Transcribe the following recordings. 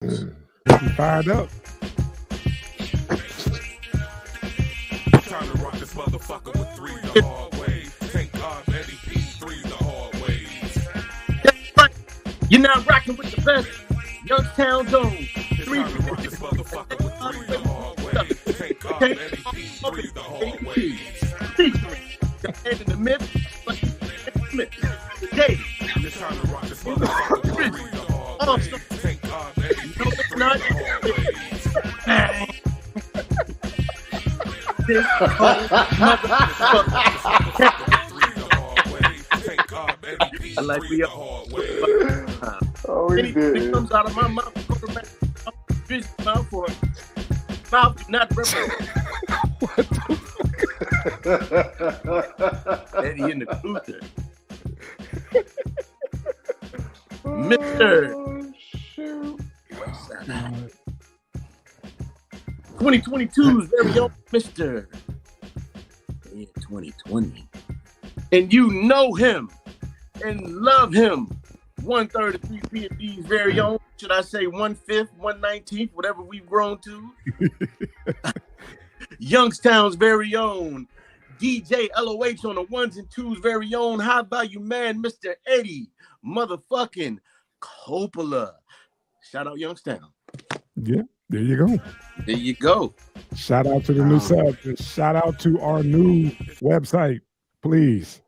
You fired up. Time to rock this motherfucker with three the hard way. Thank God Eddie P. Three the hard ways. You're not rocking with the best. Youngstown Zone. It's time to rock this motherfucker with three the hard way. Thank God Eddie P. Three the hard ways. The head in the myth. Hey, It's time to rock this motherfucker with three the hard ways. Thank God Eddie P. Three the hard ways. this I like the anything that comes out of my mouth, mouth for mouth do not represent. Eddie in the Luther. Mr. Oh, shoot. 2022's very own Mr. Yeah, 2020. And you know him and love him. 1/3 of 3 P&D's very own. Should I say 1/5, 1/19, whatever we've grown to. Youngstown's very own. DJ LOH on the 1s and 2s very own. High value man, Mr. Eddie motherfucking Coppola. Shout out Youngstown. Yeah, there you go. There you go. Shout out to the new sub. Shout out to our new website. Please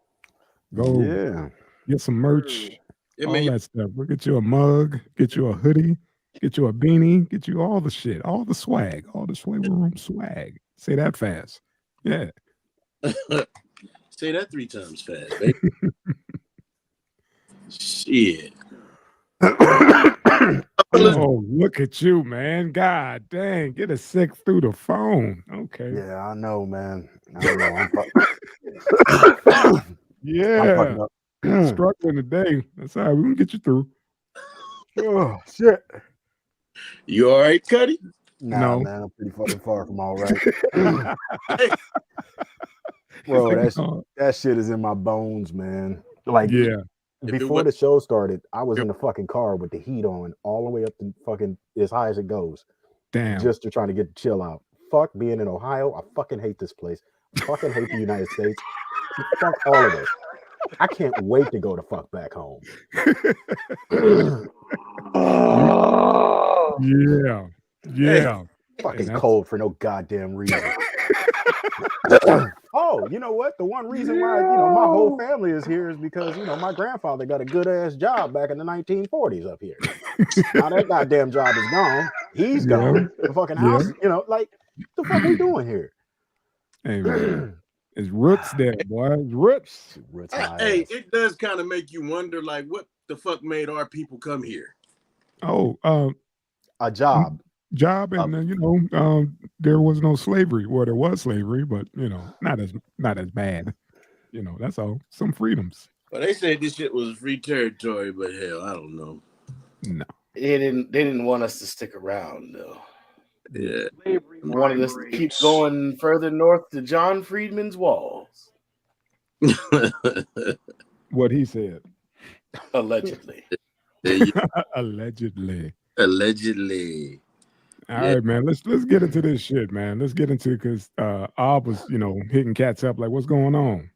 go get some merch. All that stuff. We'll get you a mug, get you a hoodie, get you a beanie, get you all the shit, all the swag, all the flavor room swag. Say that fast. Yeah. Say that 3 times fast, baby. Shit. Oh, look at you, man. God dang. Get a sick through the phone. Okay. Yeah, I know, man. I know. Yeah. Struggling today. That's all right. We can get you through. Oh, shit. You all right, Cuddy? Nah, No. man. I'm pretty fucking far from all right. Bro, that shit is in my bones, man. Like, yeah. Before the show started, I was in the fucking car with the heat on all the way up to fucking as high as it goes. Damn. Just to try to get the chill out. Fuck being in Ohio. I fucking hate this place. I fucking hate the United States. Fuck all of it. I can't wait to go the fuck back home. Yeah. Yeah. Fucking cold for no goddamn reason. Oh, you know what? The one reason why, my whole family is here is because, my grandfather got a good ass job back in the 1940s up here. Now that goddamn job is gone. He's gone. The fucking house, like, the fuck we doing here? Hey, man. It's roots there, boy. It's roots. Hey, it does kind of make you wonder, like, what the fuck made our people come here? Oh, a job. And there was no slavery. Well, there was slavery, but not as bad. That's all. Some freedoms. Well, they said this shit was free territory, but hell, I don't know. No, they didn't want us to stick around though. Yeah, they wanted us to keep going further north to John Friedman's walls. What he said. Allegedly. Allegedly. All right, man. Let's get into this shit, man. Let's get into it because Ob was, hitting cats up like, what's going on?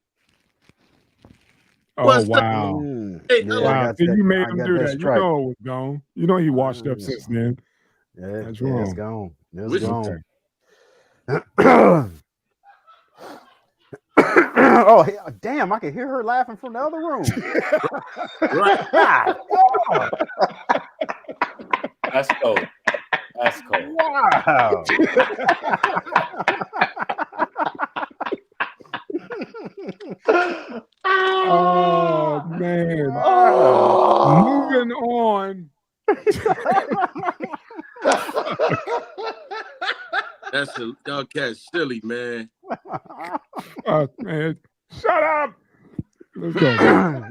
Oh, wow. Wow. You made him do that. Strike. It was gone. He washed up since then. Yeah, that's wrong. It's gone. It's gone. Oh, damn. I can hear her laughing from the other room. That's cold. That's cold. Wow. Oh, man. Moving on. That's a dog cat silly, man. Man. Shut up. Let's go.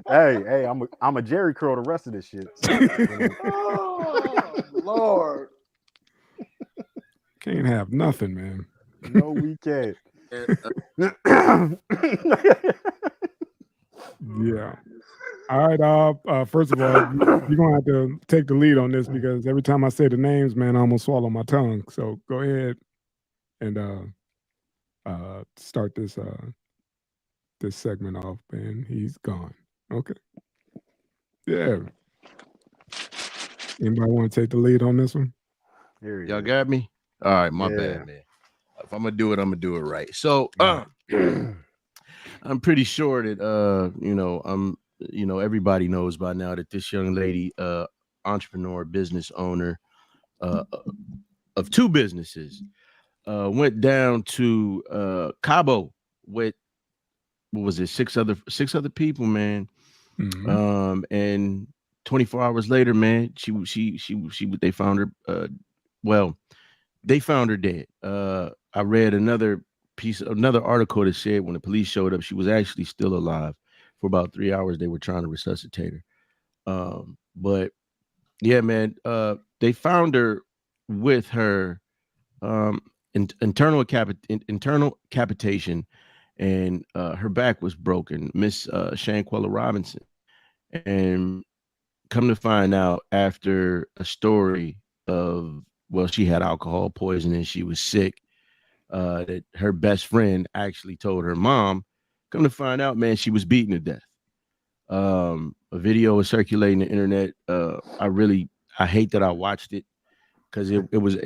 Hey, I'm a Jerry curl the rest of this shit. Oh, Lord. Can't have nothing, man. No, we can't. Yeah. All right, first of all, you're gonna have to take the lead on this because every time I say the names, man, I almost swallow my tongue. So go ahead and start this this segment off, man. He's gone. Okay. Yeah. Anybody want to take the lead on this one? Y'all got me? All right, my bad, man. If I'm gonna do it, I'm gonna do it right. So I'm pretty sure that everybody knows by now that this young lady, entrepreneur, business owner of two businesses, went down to Cabo with what was it, six other people, man. Mm-hmm. And 24 hours later, man, they found her. They found her dead. I read another article that said when the police showed up, she was actually still alive. For about 3 hours, they were trying to resuscitate her. But yeah, man, they found her with her internal capitation, and her back was broken. Miss Shanquella Robinson, and come to find out after a story of, well, she had alcohol poisoning, she was sick, that her best friend actually told her mom. Come to find out, man, she was beaten to death. A video was circulating the internet. I hate that I watched it because it was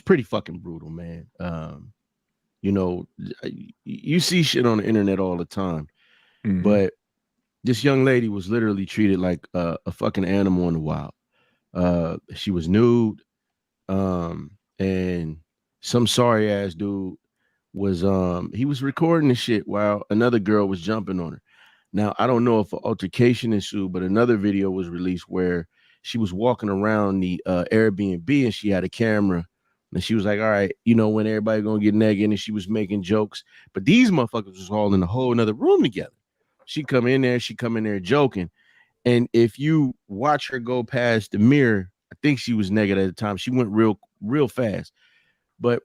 pretty fucking brutal, man. You see shit on the internet all the time, but this young lady was literally treated like a fucking animal in the wild. She was nude, and some sorry ass dude was he was recording the shit while another girl was jumping on her. Now, I don't know if an altercation ensued, but another video was released where she was walking around the Airbnb and she had a camera. And she was like, all right, when everybody gonna get naked, and she was making jokes. But these motherfuckers was all in a whole another room together. She come in there joking. And if you watch her go past the mirror, I think she was naked at the time. She went real fast. But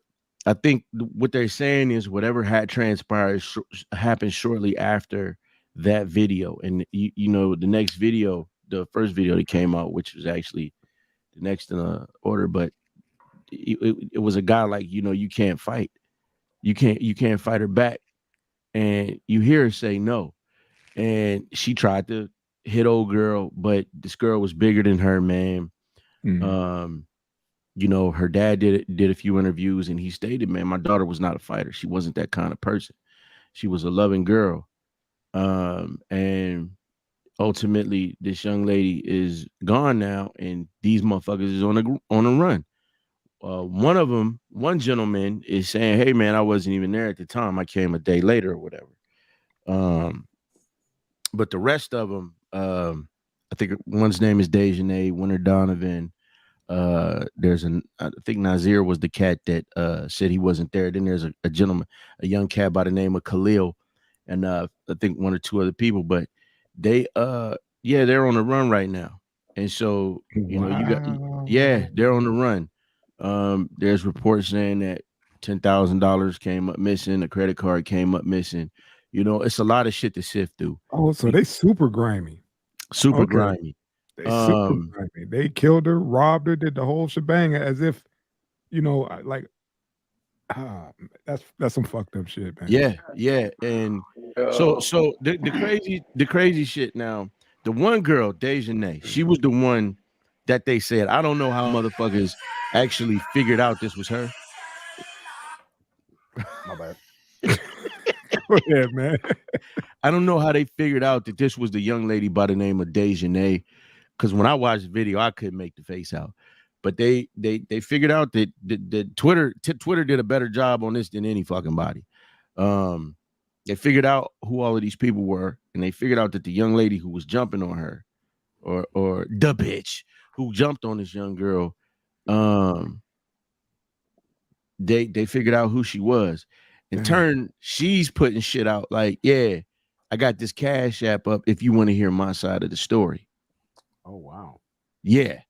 I think what they're saying is whatever had transpired happened shortly after that video. And the next video, the first video that came out, which was actually the next in order, but it was a guy like, you can't fight. You can't fight her back. And you hear her say no. And she tried to hit old girl, but this girl was bigger than her, man. Mm-hmm. Her dad did a few interviews, and he stated, man, my daughter was not a fighter. She wasn't that kind of person. She was a loving girl. And ultimately this young lady is gone now, and these motherfuckers is on a run. One gentleman is saying, hey man, I wasn't even there at the time. I came a day later or whatever. But the rest of them, I think one's name is Dejanay, Winter Donovan. I think Nazir was the cat that said he wasn't there. Then there's a gentleman, a young cat by the name of Khalil, and I think one or two other people. But they they're on the run right now. And so they're on the run. There's reports saying that $10,000 came up missing, a credit card came up missing. It's a lot of shit to sift through. Oh, so they super grimy. Grimy. They super grimy. They killed her, robbed her, did the whole shebang as if, that's some fucked up shit, man. Yeah. And so the crazy shit now, the one girl, Dejanay, she was the one that they said, I don't know how motherfuckers actually figured out this was her. My bad. Go ahead, man. I don't know how they figured out that this was the young lady by the name of Dejanay, because when I watched the video, I couldn't make the face out. But they figured out that Twitter did a better job on this than any fucking body. They figured out who all of these people were, and they figured out that the young lady who was jumping on her, or the bitch who jumped on this young girl, they figured out who she was. In turn, she's putting shit out like, yeah, I got this Cash App up if you want to hear my side of the story. Oh, wow. Yeah.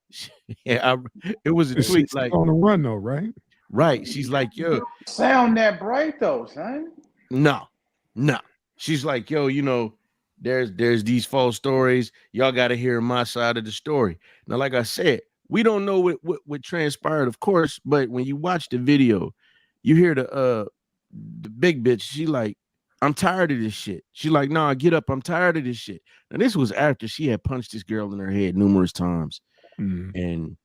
It was a tweet like on the run though, right? Right. She's like, yo. Sound that bright though, son. No. She's like, yo, there's these false stories. Y'all got to hear my side of the story. Now, like I said, we don't know what transpired, of course, but when you watch the video, you hear the big bitch. She like, I'm tired of this shit. She like, nah, get up. I'm tired of this shit. And this was after she had punched this girl in her head numerous times and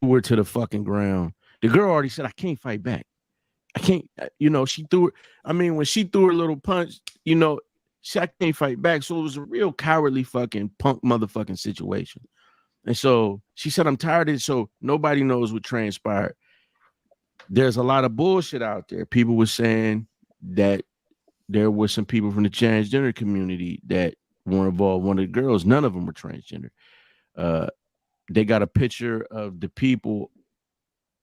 threw her to the fucking ground. The girl already said, I can't fight back. I can't, she threw it. I mean, when she threw her little punch, I can't fight back. So it was a real cowardly fucking punk motherfucking situation. And so she said, I'm tired of it. So nobody knows what transpired. There's a lot of bullshit out there. People were saying that there were some people from the transgender community that were involved. One of the girls, none of them were transgender. They got a picture of the people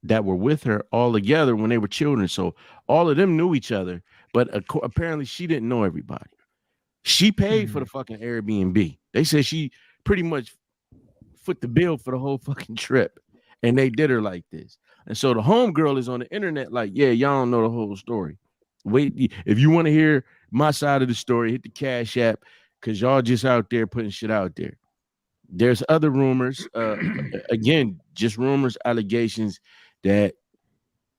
that were with her all together when they were children. So all of them knew each other, but apparently she didn't know everybody. She paid for the fucking Airbnb. They said she pretty much foot the bill for the whole fucking trip, and they did her like this. And so the homegirl is on the internet like, yeah, y'all don't know the whole story. Wait, if you want to hear my side of the story, hit the Cash App, because y'all just out there putting shit out there. There's other rumors, again, just rumors, allegations that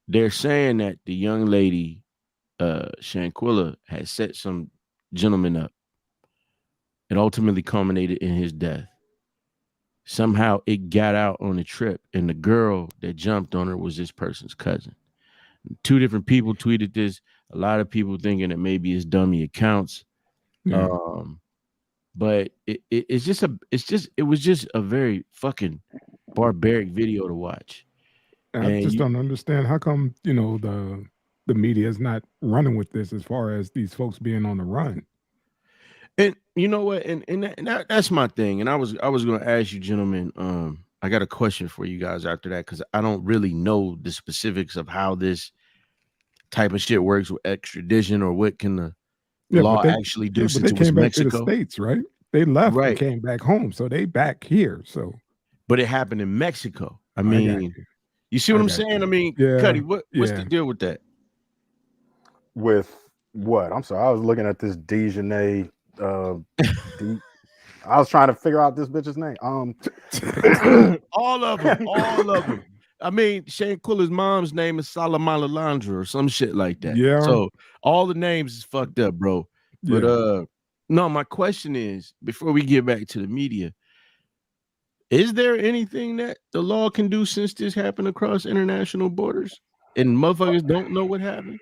they're saying that the young lady, Shanquella, had set some gentleman up. It ultimately culminated in his death. Somehow it got out on the trip, and the girl that jumped on her was this person's cousin. Two different people tweeted this. A lot of people thinking that maybe it's dummy accounts. Yeah. But it was just a very fucking barbaric video to watch. I just don't understand how come, the media is not running with this as far as these folks being on the run. And you know what? And that's my thing. And I was going to ask you, gentlemen, I got a question for you guys after that, because I don't really know the specifics of how this type of shit works with extradition, or what can the law actually do, since it was Mexico. To the States, right? They left and came back home, so they back here. So, but it happened in Mexico. I mean, you see what I'm saying? I mean, Cuddy, what's the deal with that? With what? I'm sorry, I was looking at this Dejanay. I was trying to figure out this bitch's name. All of them. I mean, Shanquella's mom's name is Salamalandra or some shit like that. Yeah. So all the names is fucked up, bro. But no, my question is, before we get back to the media, is there anything that the law can do since this happened across international borders and motherfuckers don't know what happened?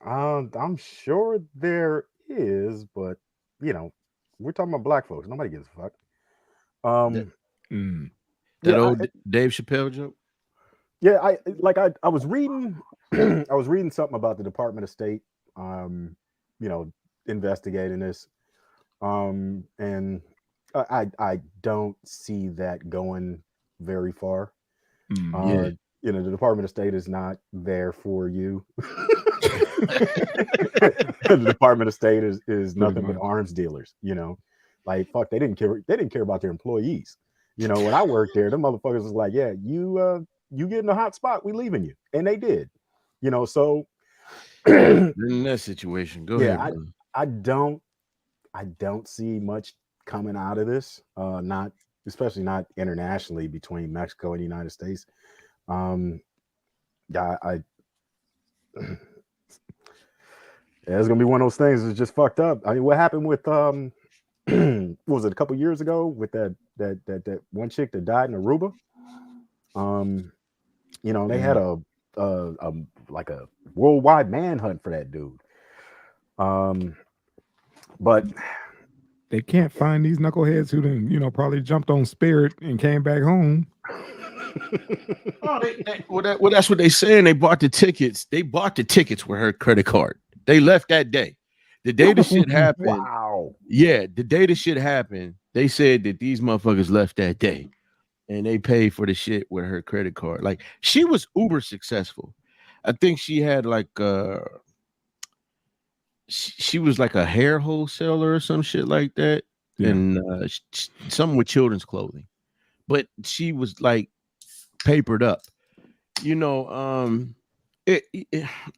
I'm sure there is, but we're talking about black folks. Nobody gives a fuck. That old Dave Chappelle joke. Yeah, I was reading I was reading something about the Department of State investigating this. And I don't see that going very far. The Department of State is not there for you. The Department of State is nothing but arms dealers, like fuck, they didn't care about their employees. When I worked there, the motherfuckers was like, yeah, you get in a hot spot, we leaving you. And they did. So in that situation, go ahead. I don't see much coming out of this, especially not internationally between Mexico and the United States. It's gonna be one of those things that's just fucked up. I mean, what happened with what was it, a couple years ago with that one chick that died in Aruba? They had a worldwide manhunt for that dude. But they can't find these knuckleheads who then, probably jumped on Spirit and came back home. Well, that's what they saying. They bought the tickets. They bought the tickets with her credit card. They left that day. The day the shit happened. Wow. Yeah, the day the shit happened, they said that these motherfuckers left that day. And they paid for the shit with her credit card. Like, she was uber successful. I think she had like she was like a hair wholesaler or some shit like that. Yeah. And something with children's clothing. But she was like papered up.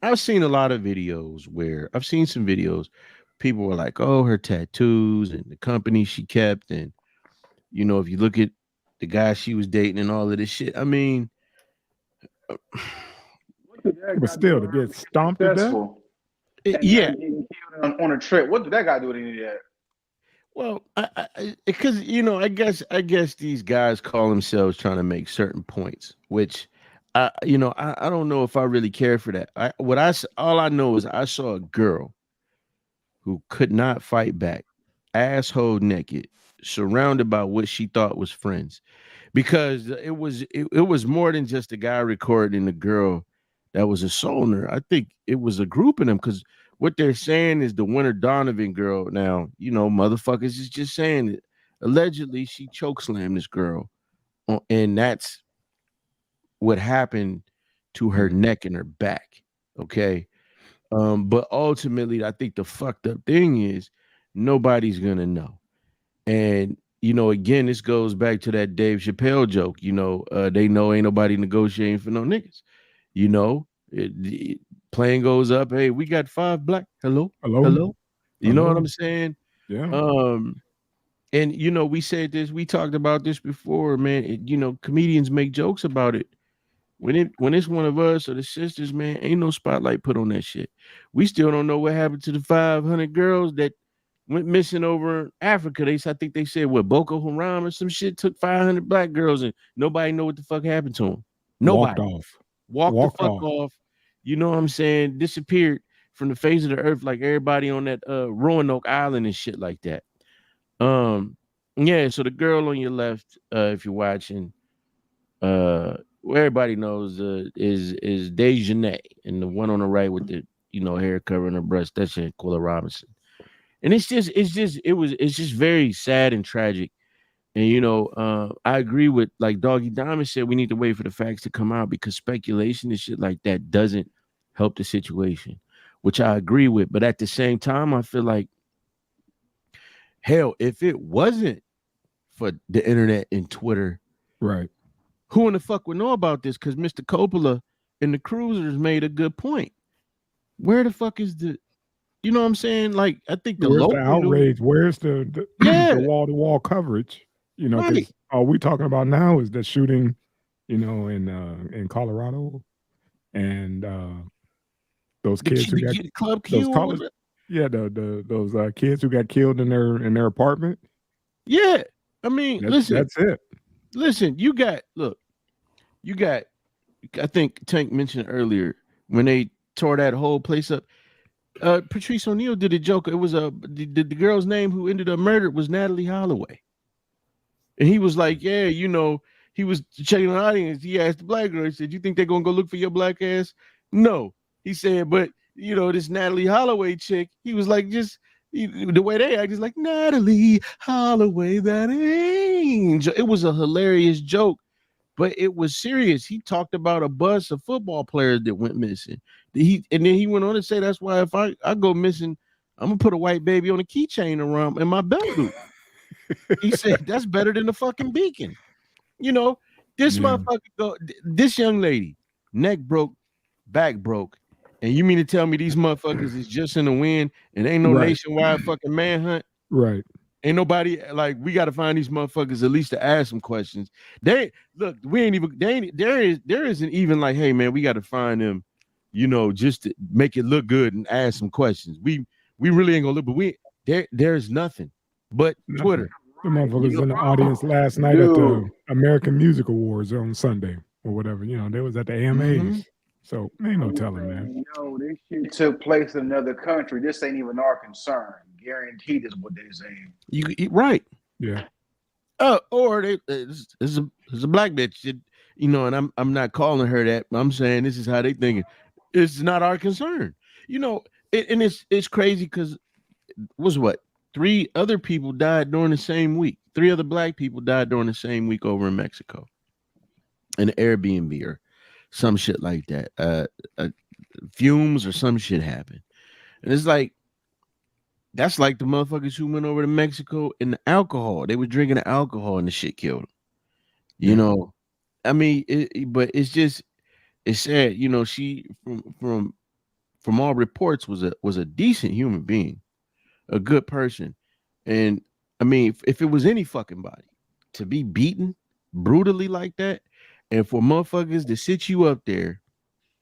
I've seen a lot of videos where people were like, oh, her tattoos and the company she kept. And, you know, if you look at the guy she was dating and all of this shit, I mean, but still to get stomped to death. Yeah. On a trip. What did that guy do with any of that? Well, because, you know, I guess these guys call themselves trying to make certain points, which, you know, I don't know if I really care for that. All I know is I saw a girl who could not fight back, asshole naked, surrounded by what she thought was friends, because it was more than just a guy recording the girl that was assaulting her. I think it was a group of them, because what they're saying is the Winter Donovan girl. Now, you know, motherfuckers is just saying that allegedly she chokeslammed this girl, and that's what happened to her neck and her back. Okay. But ultimately, I think the fucked up thing is nobody's gonna know. And you know, again, this goes back to that Dave Chappelle joke. You know, they know ain't nobody negotiating for no niggas. You know, the plane goes up. Hey, we got 5 black. Hello. You know what I'm saying? Yeah. And you know, we said this. We talked about this before, man. You know, comedians make jokes about it. When it's one of us or the sisters, man, ain't no spotlight put on that shit. We still don't know what happened to the 500 girls that went missing over in Africa. I think they said what, Boko Haram or some shit took 500 black girls and nobody know what the fuck happened to them. Nobody walked the fuck off. You know what I'm saying? Disappeared from the face of the earth like everybody on that Roanoke Island and shit like that. Yeah. So the girl on your left, if you're watching, everybody knows is Dejanay, and the one on the right with the, you know, hair covering her breast, that's Shanquella Robinson. And it's just very sad and tragic. And you know, I agree with, like Doggy Diamond said, we need to wait for the facts to come out, because speculation and shit like that doesn't help the situation, which I agree with. But at the same time, I feel like, hell, if it wasn't for the internet and Twitter, right, who in the fuck would know about this? Because Mr. Coppola and the Cruisers made a good point. Where the fuck is the, you know what I'm saying? Like, I think where's the outrage? Where's the wall-to-wall coverage? You know, because all we talking about now is the shooting, you know, in Colorado, and those kids who got Club Q. Those kids who got killed in their apartment. Yeah, I mean, listen, that's it. Listen, you got, I think Tank mentioned earlier when they tore that whole place up. Patrice O'Neal did a joke. It was the girl's name who ended up murdered was Natalie Holloway. And he was like, yeah, you know, he was checking the audience. He asked the black girl, he said, you think they're going to go look for your black ass? No. He said, but, you know, this Natalie Holloway chick, he was like, just, the way they act is like, Natalie Holloway, that angel. It was a hilarious joke, but it was serious. He talked about a bus of football players that went missing. And then he went on to say, that's why if I go missing, I'm going to put a white baby on a keychain around in my belt loop. He said, that's better than the fucking beacon. You know, this motherfucker, this young lady, neck broke, back broke. And you mean to tell me these motherfuckers is just in the wind and ain't no nationwide fucking manhunt? Right. Ain't nobody, like, we got to find these motherfuckers at least to ask some questions. There isn't even like, hey man, we got to find them, you know, just to make it look good and ask some questions. We really ain't gonna look, but there's nothing but Twitter. The motherfuckers in the audience last night at the American Music Awards on Sunday or whatever. You know, they was at the AMAs. Mm-hmm. So ain't no telling, man. No, this shit took place in another country. This ain't even our concern. Guaranteed is what they're saying. You right. Yeah. Or this is a black bitch, you know, and I'm not calling her that. I'm saying this is how they thinking. It's not our concern, you know. And it's crazy because was what 3 other people died during the same week. 3 other black people died during the same week over in Mexico, in an Airbnb or some shit like that. Fumes or some shit happened, and it's like that's like the motherfuckers who went over to Mexico and the alcohol. They were drinking the alcohol and the shit killed them. You know, I mean, but it's sad. You know, she from all reports was a decent human being. a good person. And I mean, if it was any fucking body to be beaten brutally like that, and for motherfuckers to sit you up there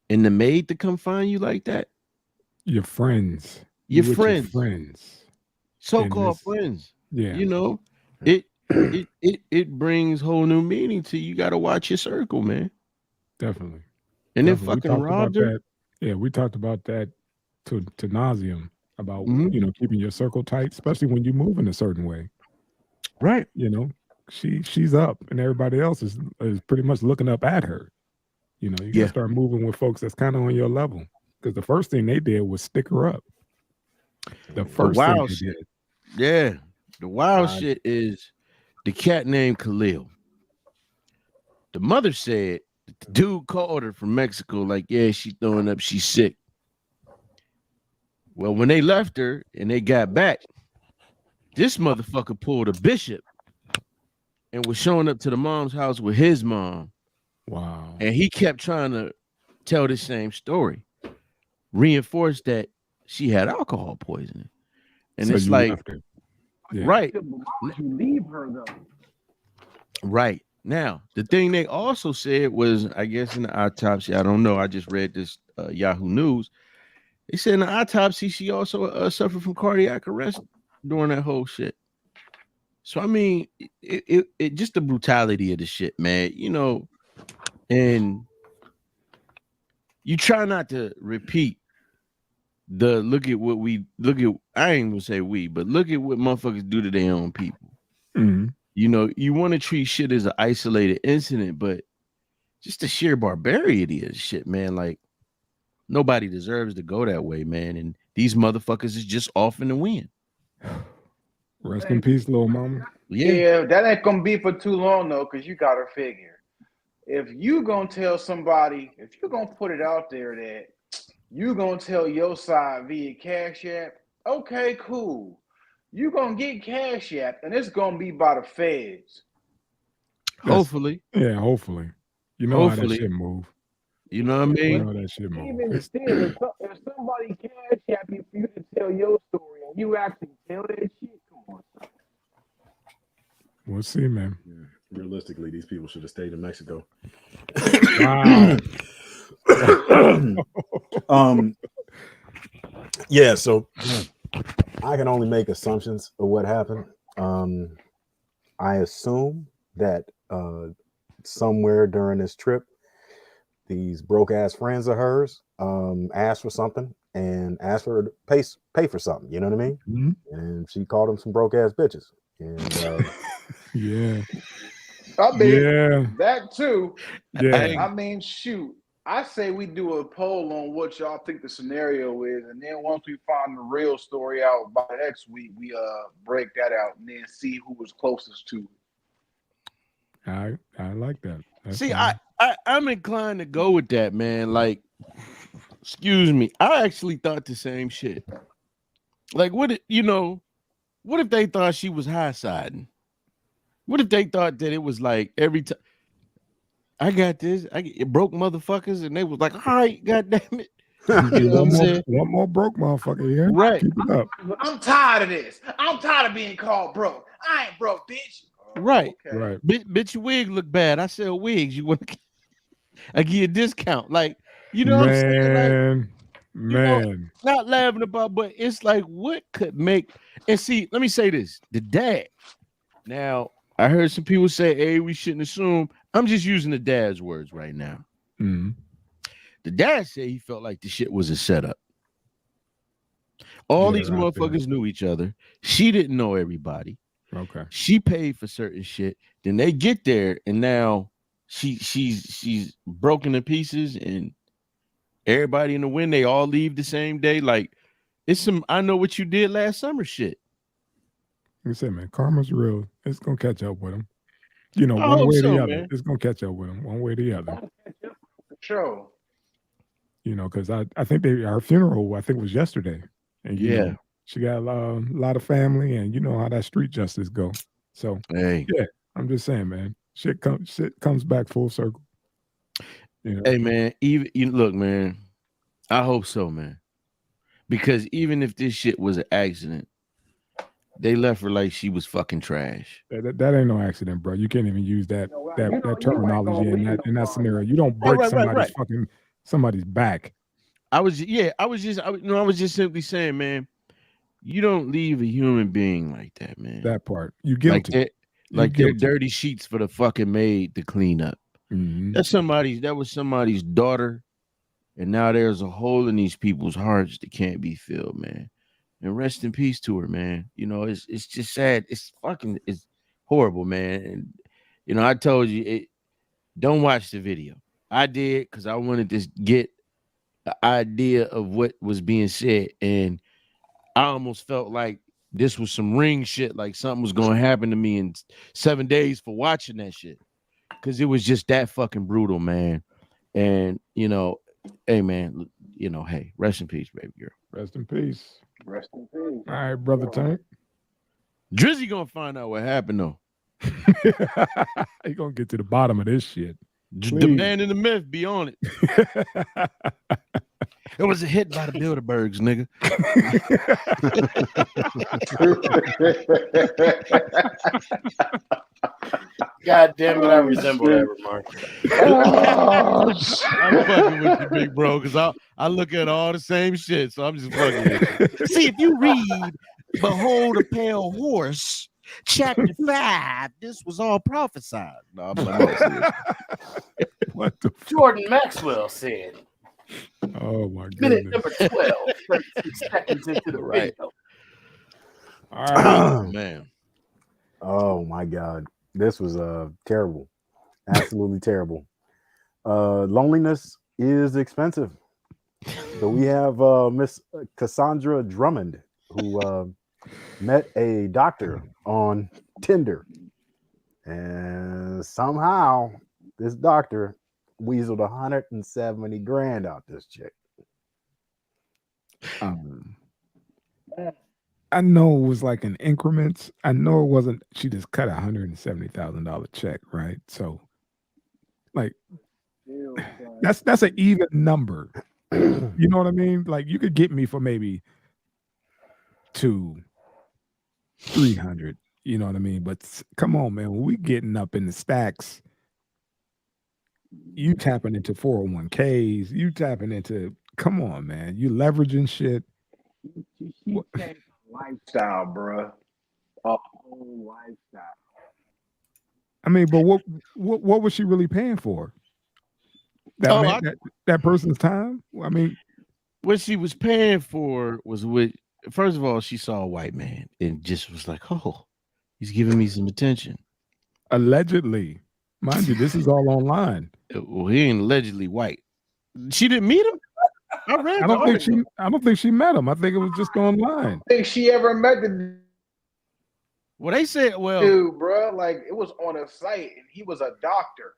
and the maid to come find you like that, your friends, your with friends, your friends, so-called friends, yeah, you know, it brings whole new meaning to you. Got to watch your circle, man. Definitely. And Definitely. then fucking robbed her. That. Yeah, we talked about that to nauseum about Mhm. keeping your circle tight, especially when you move in a certain way. Right. She's up and everybody else is pretty much looking up at her. You gotta start moving with folks that's kind of on your level. Because the first thing they did was stick her up. The first thing they did. Yeah. The wild shit is the cat named Khalil. The mother said the dude called her from Mexico, like, yeah, she's throwing up, she's sick. Well, when they left her and they got back, this motherfucker pulled a bishop and was showing up to the mom's house with his mom. Wow. And he kept trying to tell the same story, reinforce that she had alcohol poisoning. And so it's you like, left her. Yeah. Right. Why you leave her though? Right. Now, the thing they also said was, I guess in the autopsy, I don't know, I just read this Yahoo News. They said in the autopsy, she also suffered from cardiac arrest during that whole shit. So, I mean, it just the brutality of the shit, man, and you try not to repeat I ain't gonna say we, but look at what motherfuckers do to their own people. Mm-hmm. You want to treat shit as an isolated incident, but just the sheer barbarity of shit, man. Like, nobody deserves to go that way, man. And these motherfuckers is just off in the wind. Rest in peace, little mama. Yeah, that ain't gonna be for too long though, because you gotta figure. If you gonna tell somebody, if you're gonna put it out there that you gonna tell your side via Cash App, okay, cool. You gonna get Cash App, and it's gonna be by the feds. Hopefully. Yeah, hopefully. How that shit move. You know what I mean? That shit move. Even still, if somebody Cash App you for you to tell your story and you actually tell that shit, come on. We'll see, man. Yeah. Realistically, these people should have stayed in Mexico. Wow. Yeah, so I can only make assumptions of what happened. I assume that somewhere during this trip, these broke ass friends of hers asked for something and asked for her to pay for something. You know what I mean? Mm-hmm. And she called them some broke ass bitches. And yeah. I mean, that too. Yeah. I mean, shoot. I say we do a poll on what y'all think the scenario is, and then once we find the real story out by next week, we break that out and then see who was closest to it. I like that. That's See, fine. I'm inclined to go with that, man. Like, excuse me, I actually thought the same shit. Like, what if they thought she was high siding? What if they thought that it was like every time I got this, I get broke motherfuckers, and they was like, all right, goddamn it. You know one more broke motherfucker here. Right. Keep it up. I'm tired of this. I'm tired of being called broke. I ain't broke, bitch. Right. Okay. Right. Bitch, your wig look bad. I sell wigs. You want I give you a discount. Like, you know what I'm saying? Like, not laughing about, but it's like, what could make, and see, let me say this, the dad. Now, I heard some people say, hey, we shouldn't assume. I'm just using the dad's words right now. Mm-hmm. The dad said he felt like the shit was a setup. All these motherfuckers knew each other. She didn't know everybody. Okay. She paid for certain shit. Then they get there, and now she's broken to pieces, and everybody in the wind, they all leave the same day. Like, it's some I know what you did last summer shit. Like I said, man, karma's real. It's gonna catch up with them. One way or the other. Man. It's gonna catch up with them, one way or the other. For sure. Because I think our funeral was yesterday, and yeah, she got a lot of family, and you know how that street justice go. So hey, yeah, I'm just saying, man, shit comes back full circle. Hey, man, look, man, I hope so, man, because even if this shit was an accident, They left her like she was fucking trash. That ain't no accident, bro. You can't even use that terminology in that scenario. You don't break somebody's back. I was just simply saying, man, you don't leave a human being like that, man. That part. You guilty. Like they're dirty sheets for the fucking maid to clean up. Mm-hmm. That was somebody's daughter, and now there's a hole in these people's hearts that can't be filled, man. And rest in peace to her, man. You know, it's just sad. It's horrible, man. And I told you, don't watch the video. I did because I wanted to get the idea of what was being said, and I almost felt like this was some ring shit, like something was going to happen to me in 7 days for watching that shit, because it was just that fucking brutal, man. And hey, man, hey, rest in peace, baby girl. Rest in peace. Rest in peace. All right, brother Tank. Drizzy gonna find out what happened though. He gonna get to the bottom of this shit. The man in the myth be on it. It was a hit by the Bilderbergs, nigga. God damn it, I resemble that remark. I'm fucking with you, big bro, because I look at all the same shit, so I'm just fucking with you. See, if you read Behold a Pale Horse, chapter 5, this was all prophesied. No, what the Jordan Maxwell said. Oh my goodness. Minute number 12, 36 seconds into the video. All right, man. Oh my God. This was terrible. Absolutely terrible. Loneliness is expensive. So we have Miss Cassandra Drummond, who met a doctor on Tinder. And somehow this doctor weaseled $170,000 out this chick. I know it was like in increments. I know it wasn't. She just cut $170,000 check, right? So, like, that's an even number. You know what I mean? Like, you could get me for maybe 200-300. You know what I mean? But come on, man. When we getting up in the stacks, you tapping into 401ks. You tapping into. Come on, man. You leveraging shit. Lifestyle, bro. A whole lifestyle. I mean, but what was she really paying for? That person's time? I mean, what she was paying for was first of all, she saw a white man and just was like, oh, he's giving me some attention. Allegedly. Mind you, this is all online. Well, he ain't allegedly white. She didn't meet him? I don't think she met him. I think it was just online. I don't think she ever met the well, they said, dude, bro, like it was on a site and he was a doctor.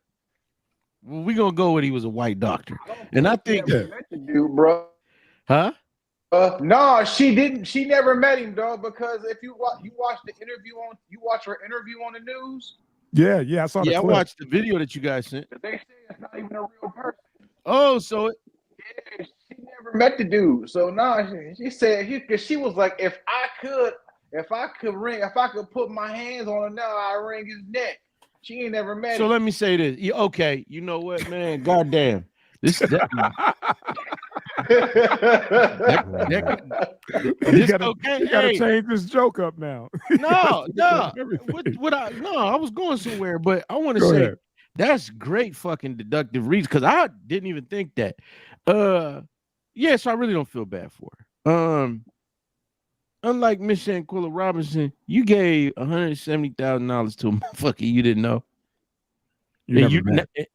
Well, we're gonna go with he was a white doctor. And I think met the dude, bro. Huh? No, she didn't. She never met him, dog, because if you watch her interview on the news. Yeah, I saw the clip. I watched the video that you guys sent. They say it's not even a real person. Oh, so yeah, she never met the dude. So she said because she was like, if I could put my hands on him now, I ring his neck. She ain't never met him. So let me say this. Okay, you know what, man? Goddamn. This you gotta change this joke up now. No. I was going somewhere, but I want to say ahead. That's great fucking deductive reason because I didn't even think that. So I really don't feel bad for her. Unlike Miss Shanquella Robinson, you gave $170,000 to a motherfucker you didn't know. And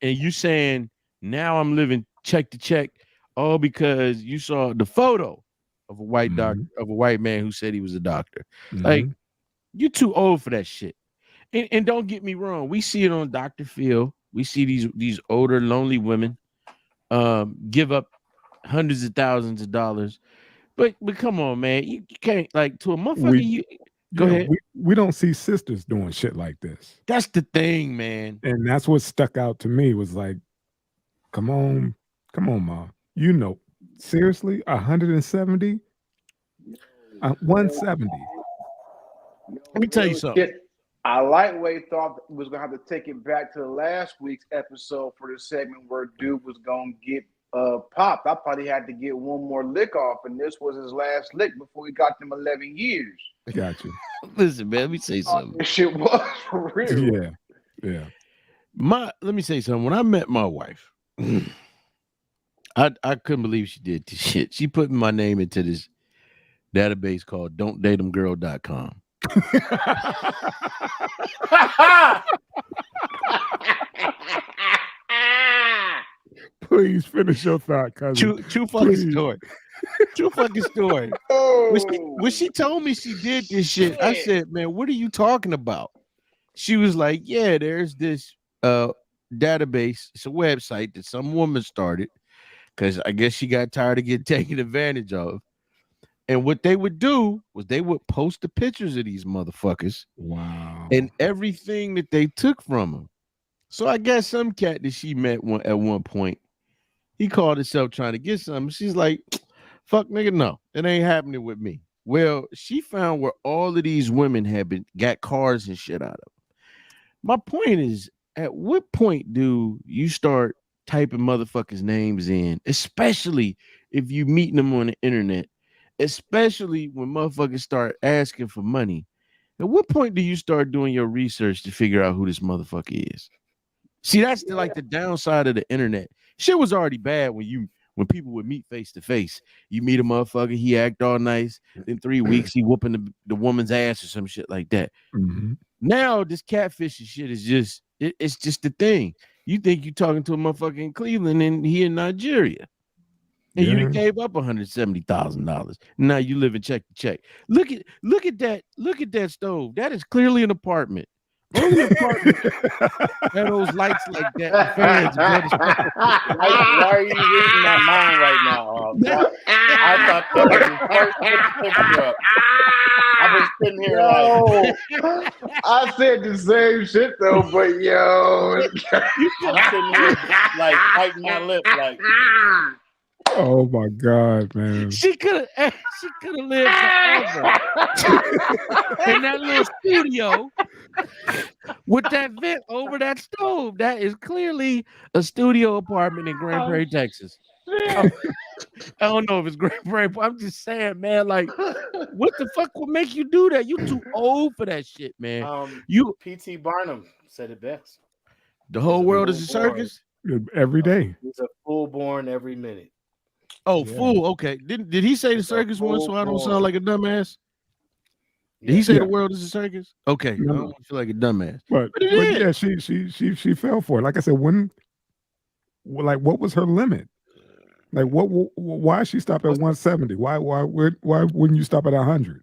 you saying now I'm living check to check, all because you saw the photo of a white doctor, of a white man who said he was a doctor. Like, you're too old for that shit. And don't get me wrong, we see it on Dr. Phil. We see these older, lonely women give up hundreds of thousands of dollars. But come on, man, you can't, like, to a motherfucker. Go ahead. We don't see sisters doing shit like this. That's the thing, man. And that's what stuck out to me was like, come on, Ma. You know, seriously, 170, 170. Let me tell you something. I lightweight thought we was gonna have to take it back to last week's episode for the segment where dude was gonna get popped. I thought he had to get one more lick off, and this was his last lick before he got them 11 years. Gotcha. Listen, man, let me say something. This shit was for real. Yeah. Let me say something. When I met my wife, I couldn't believe she did this shit. She put my name into this database called don'tdateemgirl.com. Please finish your thought, cousin. True fucking story. True fucking story. When she told me she did this shit, I said, man, what are you talking about? She was like, yeah, there's this database. It's a website that some woman started because I guess she got tired of getting taken advantage of. And what they would do was they would post the pictures of these motherfuckers. Wow. And everything that they took from them. So I guess some cat that she met at one point, he called himself trying to get something. She's like, fuck nigga, no, it ain't happening with me. Well, she found where all of these women got cars and shit out of. My point is, at what point do you start typing motherfuckers' names in, especially if you meeting them on the internet, especially when motherfuckers start asking for money? At what point do you start doing your research to figure out who this motherfucker is? See, that's the downside of the internet. Shit was already bad when people would meet face to face. You meet a motherfucker, he act all nice. In 3 weeks, he whooping the woman's ass or some shit like that. Mm-hmm. Now this catfishing shit is just it's just the thing. You think you talking to a motherfucker in Cleveland and he in Nigeria, and you done gave up $170,000. Now you live in check to check. Look at that stove. That is clearly an apartment. Only apartment had those lights like that. And fans. Why are you reading my mind right now? I thought that was the first picture up. I was sitting here like, I said the same shit though, but yo, I'm sitting here like biting my lip, like. Oh my God, man! She could have lived forever in that little studio with that vent over that stove. That is clearly a studio apartment in Grand Prairie, Texas. I don't know if it's Grand Prairie, but I'm just saying, man. Like, what the fuck would make you do that? You too old for that shit, man. P.T. Barnum said it best. The whole world is a circus every day. He's a fool born every minute. Oh, fool. Okay. Did he say the circus once so I don't sound like a dumbass? Did he say the world is a circus? Okay. I don't feel like a dumbass. But yeah, she fell for it. Like I said, what was her limit? Like why she stopped at 170? Why wouldn't you stop at 100?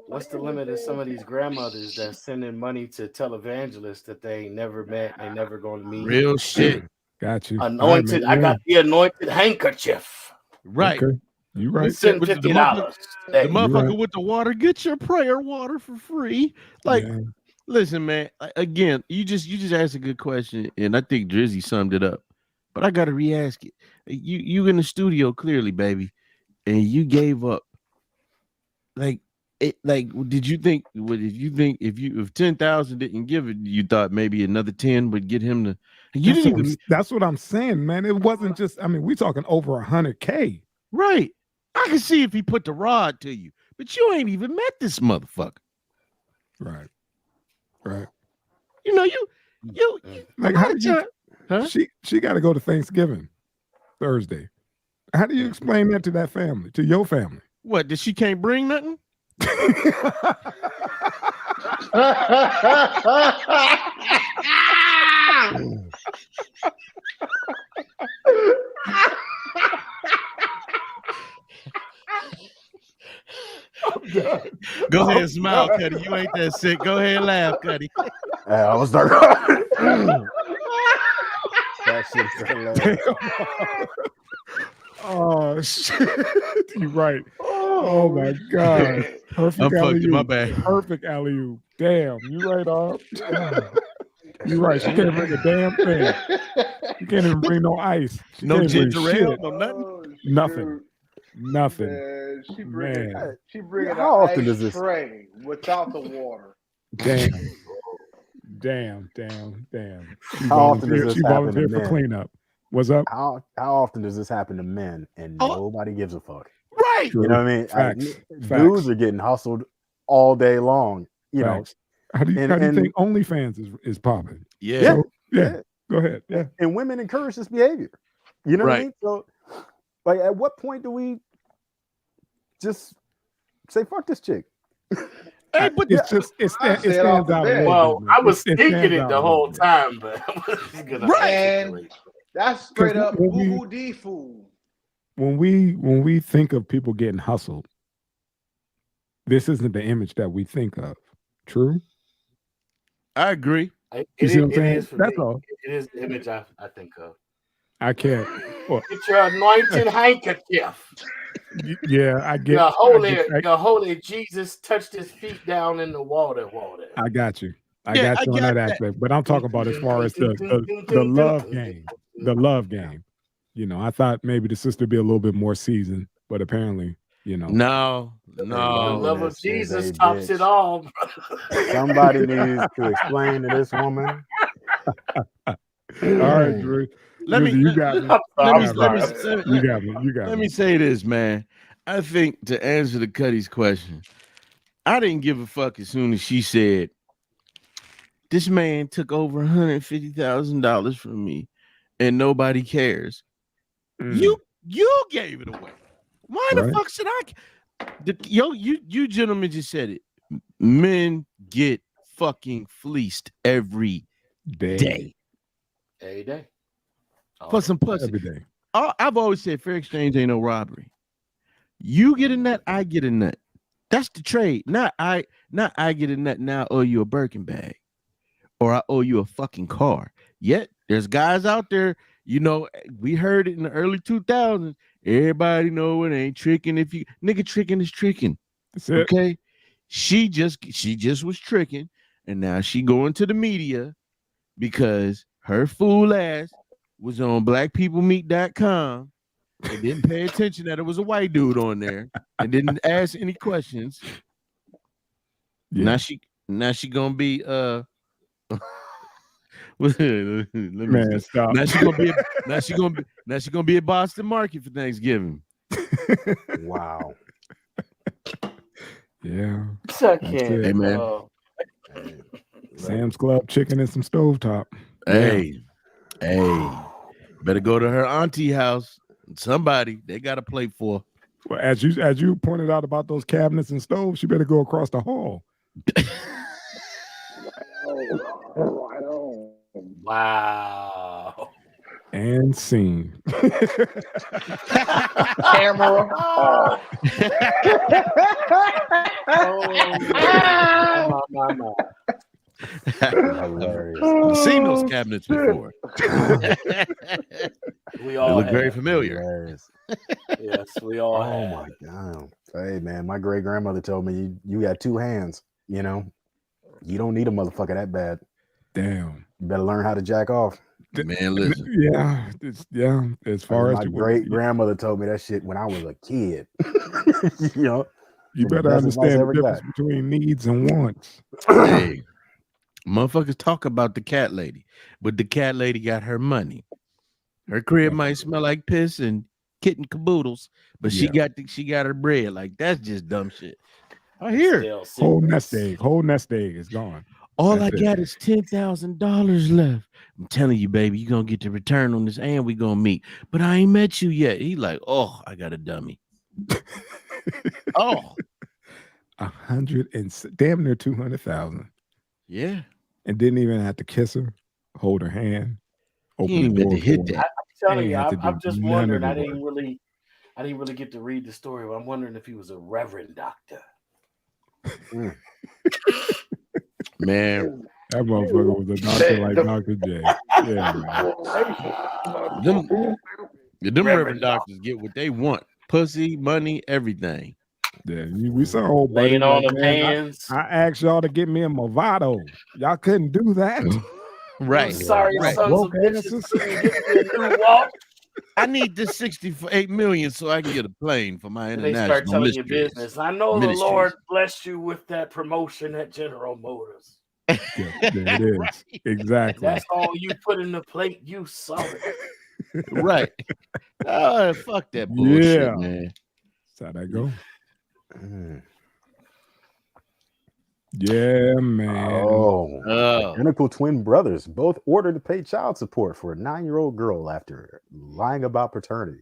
What's the limit of some of these grandmothers that sending money to televangelists that they ain't never met, they never going to meet? Real shit. Got you. Anointed. I got the anointed handkerchief. Right. Okay. You right. Send $50. The motherfucker with the water, get your prayer water for free. Like, listen, man. Again, you just asked a good question, and I think Drizzy summed it up. But I gotta re-ask it. You in the studio clearly, baby, and you gave up. Did you think if 10,000 didn't give it, you thought maybe another 10 would get him to? That's what I'm saying, man. It wasn't just. I mean, we talking over 100K. Right. I can see if he put the rod to you, but you ain't even met this motherfucker. Right. You know, you like how did you? Huh? She got to go to Thanksgiving Thursday. How do you explain that to that family, to your family? What? That she can't bring nothing? Go ahead and smile, Cuddy. You ain't that sick. Go ahead and laugh, Cuddy. I was not. That shit's hilarious. Oh shit! You're right. Oh my God! Perfect alley-oop. My bad. Perfect alley-oop. Damn, you right, Arp. You're right. She can't bring a damn thing. She can't even bring no ice. No ginger ale, no nothing. Nothing. Nothing. Man, she Man. bringing How an often ice does this- tray without the water. Damn. Damn. How often does this She happen to volunteered for men? cleanup. What's up? How often does this happen to men and nobody gives a fuck? Right. You know what I mean? Facts. Dudes are getting hustled all day long. You Facts. How do you think OnlyFans is popping? Yeah. Yeah. Go ahead. Yeah. And women encourage this behavior. You know what I mean? So, like, at what point do we just say fuck this chick? Hey, but it stands out. Well, I was thinking it the whole time, but And that's straight up boo D food. When we think of people getting hustled, this isn't the image that we think of. True? I agree. You see what I'm saying? That's all. It is the image I think of. I can't. Well, get your anointed handkerchief. Yeah, I get. Your holy Jesus touched his feet down in the water. I got you. I got you on that aspect. But I'm talking about as far as the love game. The love game. You know, I thought maybe the sister be a little bit more seasoned, but apparently, you know. No. The love of Jesus tops it all. Somebody needs to explain to this woman. All right, Drew. Let me say this, man. I think to answer the Cuddy's question, I didn't give a fuck as soon as she said, this man took over $150,000 from me and nobody cares. You gave it away. Why the fuck should I? You gentlemen just said it. Men get fucking fleeced every day. Every day. For some pussy. Every day. I've always said fair exchange ain't no robbery. You get a nut, I get a nut. That's the trade. Not I get a nut, now I owe you a Birkin bag. Or I owe you a fucking car. Yet there's guys out there, you know, we heard it in the early 2000s. Everybody know it ain't tricking. If you nigga tricking is tricking. That's it. Okay. She just was tricking, and now she going to the media because her fool ass was on blackpeoplemeet.com and didn't pay attention that it was a white dude on there and didn't ask any questions. Yeah. Now she gonna be Man, stop. Now she gonna be at Boston Market for Thanksgiving. Wow. Yeah. Hey man. Sam's Club chicken and some stovetop. Hey. Better go to her auntie house. Somebody they got a plate for. Well, as you pointed out about those cabinets and stoves, you better go across the hall. Wow. And scene. Camera off. I've seen those cabinets before. We all they look very familiar. Yes, we all. Oh my god! Hey man, my great grandmother told me you got two hands. You know, you don't need a motherfucker that bad. Damn. You better learn how to jack off. Man, listen. Yeah. As far as my great grandmother told me that shit when I was a kid. You know, you better understand the difference between needs and wants. Hey, motherfuckers talk about the cat lady, but the cat lady got her money. Her crib might smell like piss and kitten caboodles, but she got her bread. Like that's just dumb shit. I hear it. Whole nest egg is gone. All I got is $10,000 left. I'm telling you, baby, you're going to get the return on this and we're going to meet. But I ain't met you yet. He like, oh, I got a dummy. Oh. 100 and damn near 200,000. Yeah. And didn't even have to kiss her, hold her hand, open the door. Hit that. I'm telling you, I'm just wondering. I didn't really get to read the story, but I'm wondering if he was a reverend doctor. Man, that motherfucker was a doctor like Dr. J. Yeah, man. Them reverend doctors get what they want: pussy, money, everything. Yeah, we saw old buddy laying on the hands. I asked y'all to get me a Movado. Y'all couldn't do that. Right. Sorry, right. sons of bitches. Get me a new walk. I need this 68 million so I can get a plane for my international. They start telling you ministries. business. I know the Lord blessed you with that promotion at General Motors. Yeah, there it is. Right. Exactly. That's all you put in the plate. You saw it. Right. Oh, fuck that bullshit, man. That's how that go. Yeah, man. Identical twin brothers both ordered to pay child support for a 9-year-old girl after lying about paternity.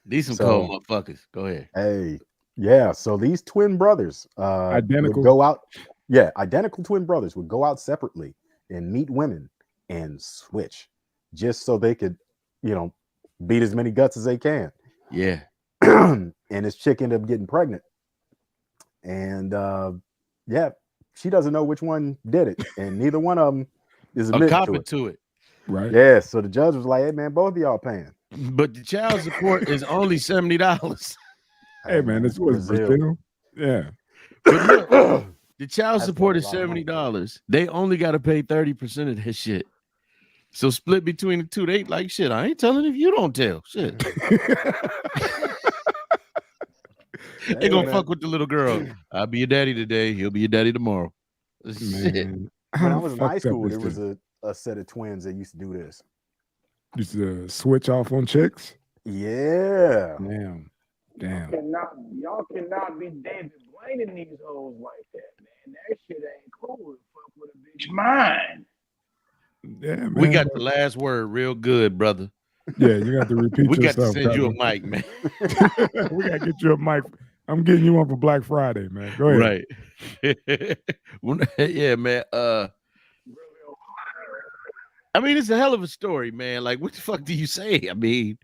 These some cold motherfuckers. Go ahead. Hey, yeah. So these twin brothers identical would go out. Yeah, identical twin brothers would go out separately and meet women and switch just so they could, beat as many guts as they can. Yeah. And this chick ended up getting pregnant. And she doesn't know which one did it. And neither one of them is admitting to it. Right. Yeah. So the judge was like, hey, man, both of y'all paying. But the child support is only $70. Hey, man, this was Brazil. Yeah. But look, the child support is $70. They only got to pay 30% of that shit. So split between the two. They like, shit, I ain't telling if you don't tell. Shit. They gonna fuck with the little girl. I'll be your daddy today. He'll be your daddy tomorrow. Shit. When I was in high school, there was a set of twins that used to do this. Used to switch off on chicks? Yeah. Damn. Y'all cannot be David Blaine in these hoes like that, man. That shit ain't cool. Fuck with a bitch mind. Yeah, man. We got the last word real good, brother. Yeah, you got to repeat we yourself. We got to send you a mic, man. We got to get you a mic. I'm getting you one for Black Friday, man. Go ahead. Right. Yeah, man. I mean, it's a hell of a story, man. Like, what the fuck do you say? I mean,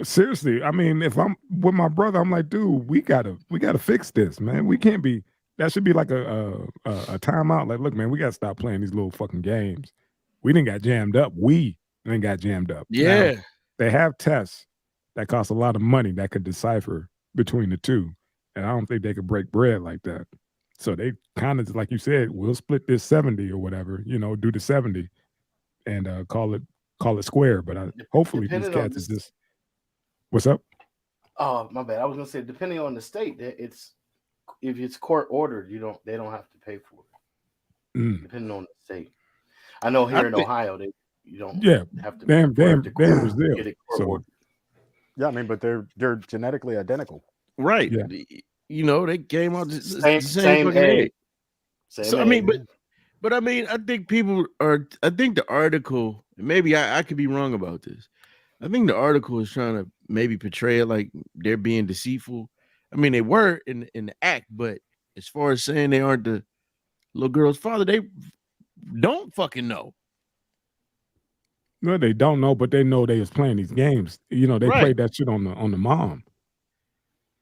seriously. I mean, if I'm with my brother, I'm like, dude, we gotta fix this, man. We can't be. That should be like a timeout. Like, look, man, we gotta stop playing these little fucking games. We didn't got jammed up. We didn't got jammed up. Yeah. Now, they have tests that cost a lot of money that could decipher between the two, and I don't think they could break bread like that. So they kind of, like you said, we'll split this 70 or whatever, do the 70 and call it square. But hopefully these cats is just. What's up? Oh, my bad. I was gonna say, depending on the state, if it's court ordered, they don't have to pay for it. Depending on the state. I know here in Ohio, you don't have to. Damn Brazil. Get it court ordered. Yeah, I mean, but they're genetically identical. Right. Yeah. They came out the same egg. I mean, but I mean, I think the article, maybe I could be wrong about this. I think the article is trying to maybe portray it like they're being deceitful. I mean, they were in the act, but as far as saying they aren't the little girl's father, they don't fucking know. No, they don't know, but they know they was playing these games. They played that shit on the mom.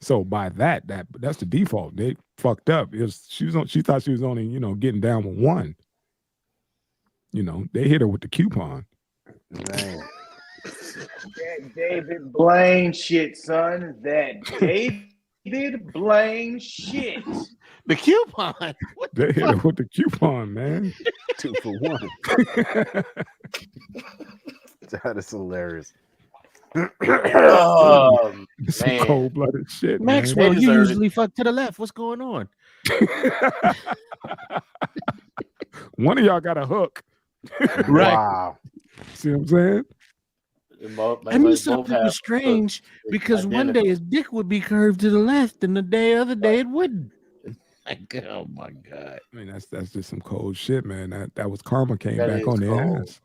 So by that's the default. They fucked up. She thought she was only getting down with one. They hit her with the coupon. Man. That David Blaine shit, son. That David Blaine shit. The coupon. They hit her with the coupon, man. 2 for 1. That is hilarious. Some cold-blooded shit, Maxwell, you usually fuck to the left. What's going on? One of y'all got a hook. Right. Wow. See what I'm saying? I knew something was strange because one day his dick would be curved to the left and the other day it wouldn't. Like, oh my God. I mean, that's just some cold shit, man. That was karma came back on their ass.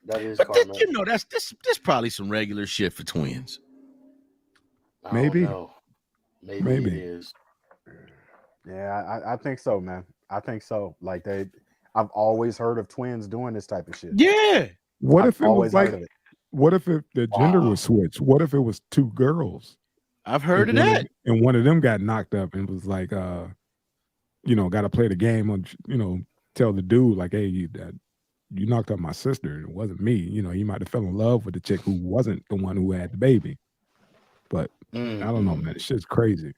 That is but karma. That's probably some regular shit for twins. Maybe. Maybe it is. Yeah, I think so, man. I think so. Like I've always heard of twins doing this type of shit. Yeah. What if it was like? What if the gender was switched? What if it was 2 girls? I've heard of that. And one of them got knocked up and was like, got to play the game on, tell the dude like, hey, you knocked up my sister. It wasn't me. He might have fell in love with the chick who wasn't the one who had the baby. But I don't know, man. This shit's crazy.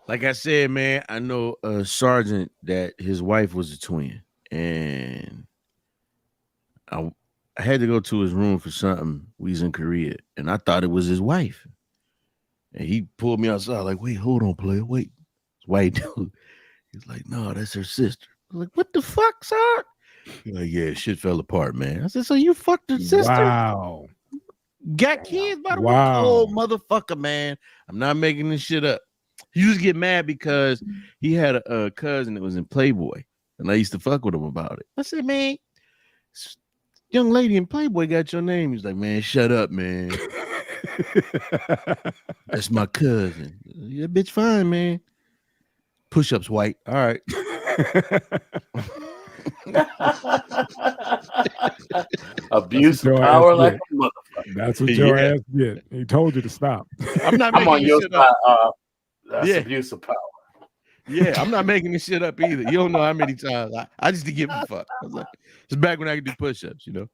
Like I said, man, I know a sergeant that his wife was a twin, and I had to go to his room for something. We was in Korea, and I thought it was his wife. And he pulled me outside, like, wait, hold on, player, wait. It's white dude. He's like, no, that's her sister. I'm like, what the fuck, son? He's like, yeah, shit fell apart, man. I said, so you fucked her sister? Wow. Got kids by the way? Oh, motherfucker, man. I'm not making this shit up. He used to get mad because he had a cousin that was in Playboy, and I used to fuck with him about it. I said, man, young lady in Playboy got your name. He's like, man, shut up, man. That's my cousin. Yeah, bitch, fine, man. Push-ups, white. All right. Abuse of power like a motherfucker. That's what your ass did. He told you to stop. I'm not I'm on your side. That's Yeah. abuse of power. Yeah, I'm not making this shit up either. You don't know how many times I just didn't give a fuck. I was like, it's back when I could do push-ups, you know.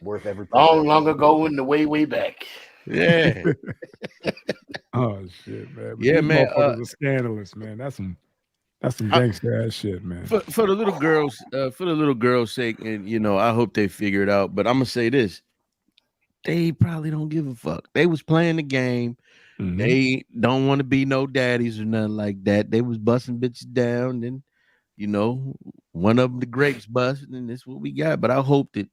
Worth every long ago in the way back. Yeah. Oh shit, man. But yeah, these man. Motherfuckers are scandalous, man. That's some gangster ass shit, man. For the little girls' sake, and you know, I hope they figure it out. But I'm gonna say this: they probably don't give a fuck. They was playing the game. Mm-hmm. They don't want to be no daddies or nothing like that. They was busting bitches down, and you know, one of them the grapes busted, and that's what we got. But I hope that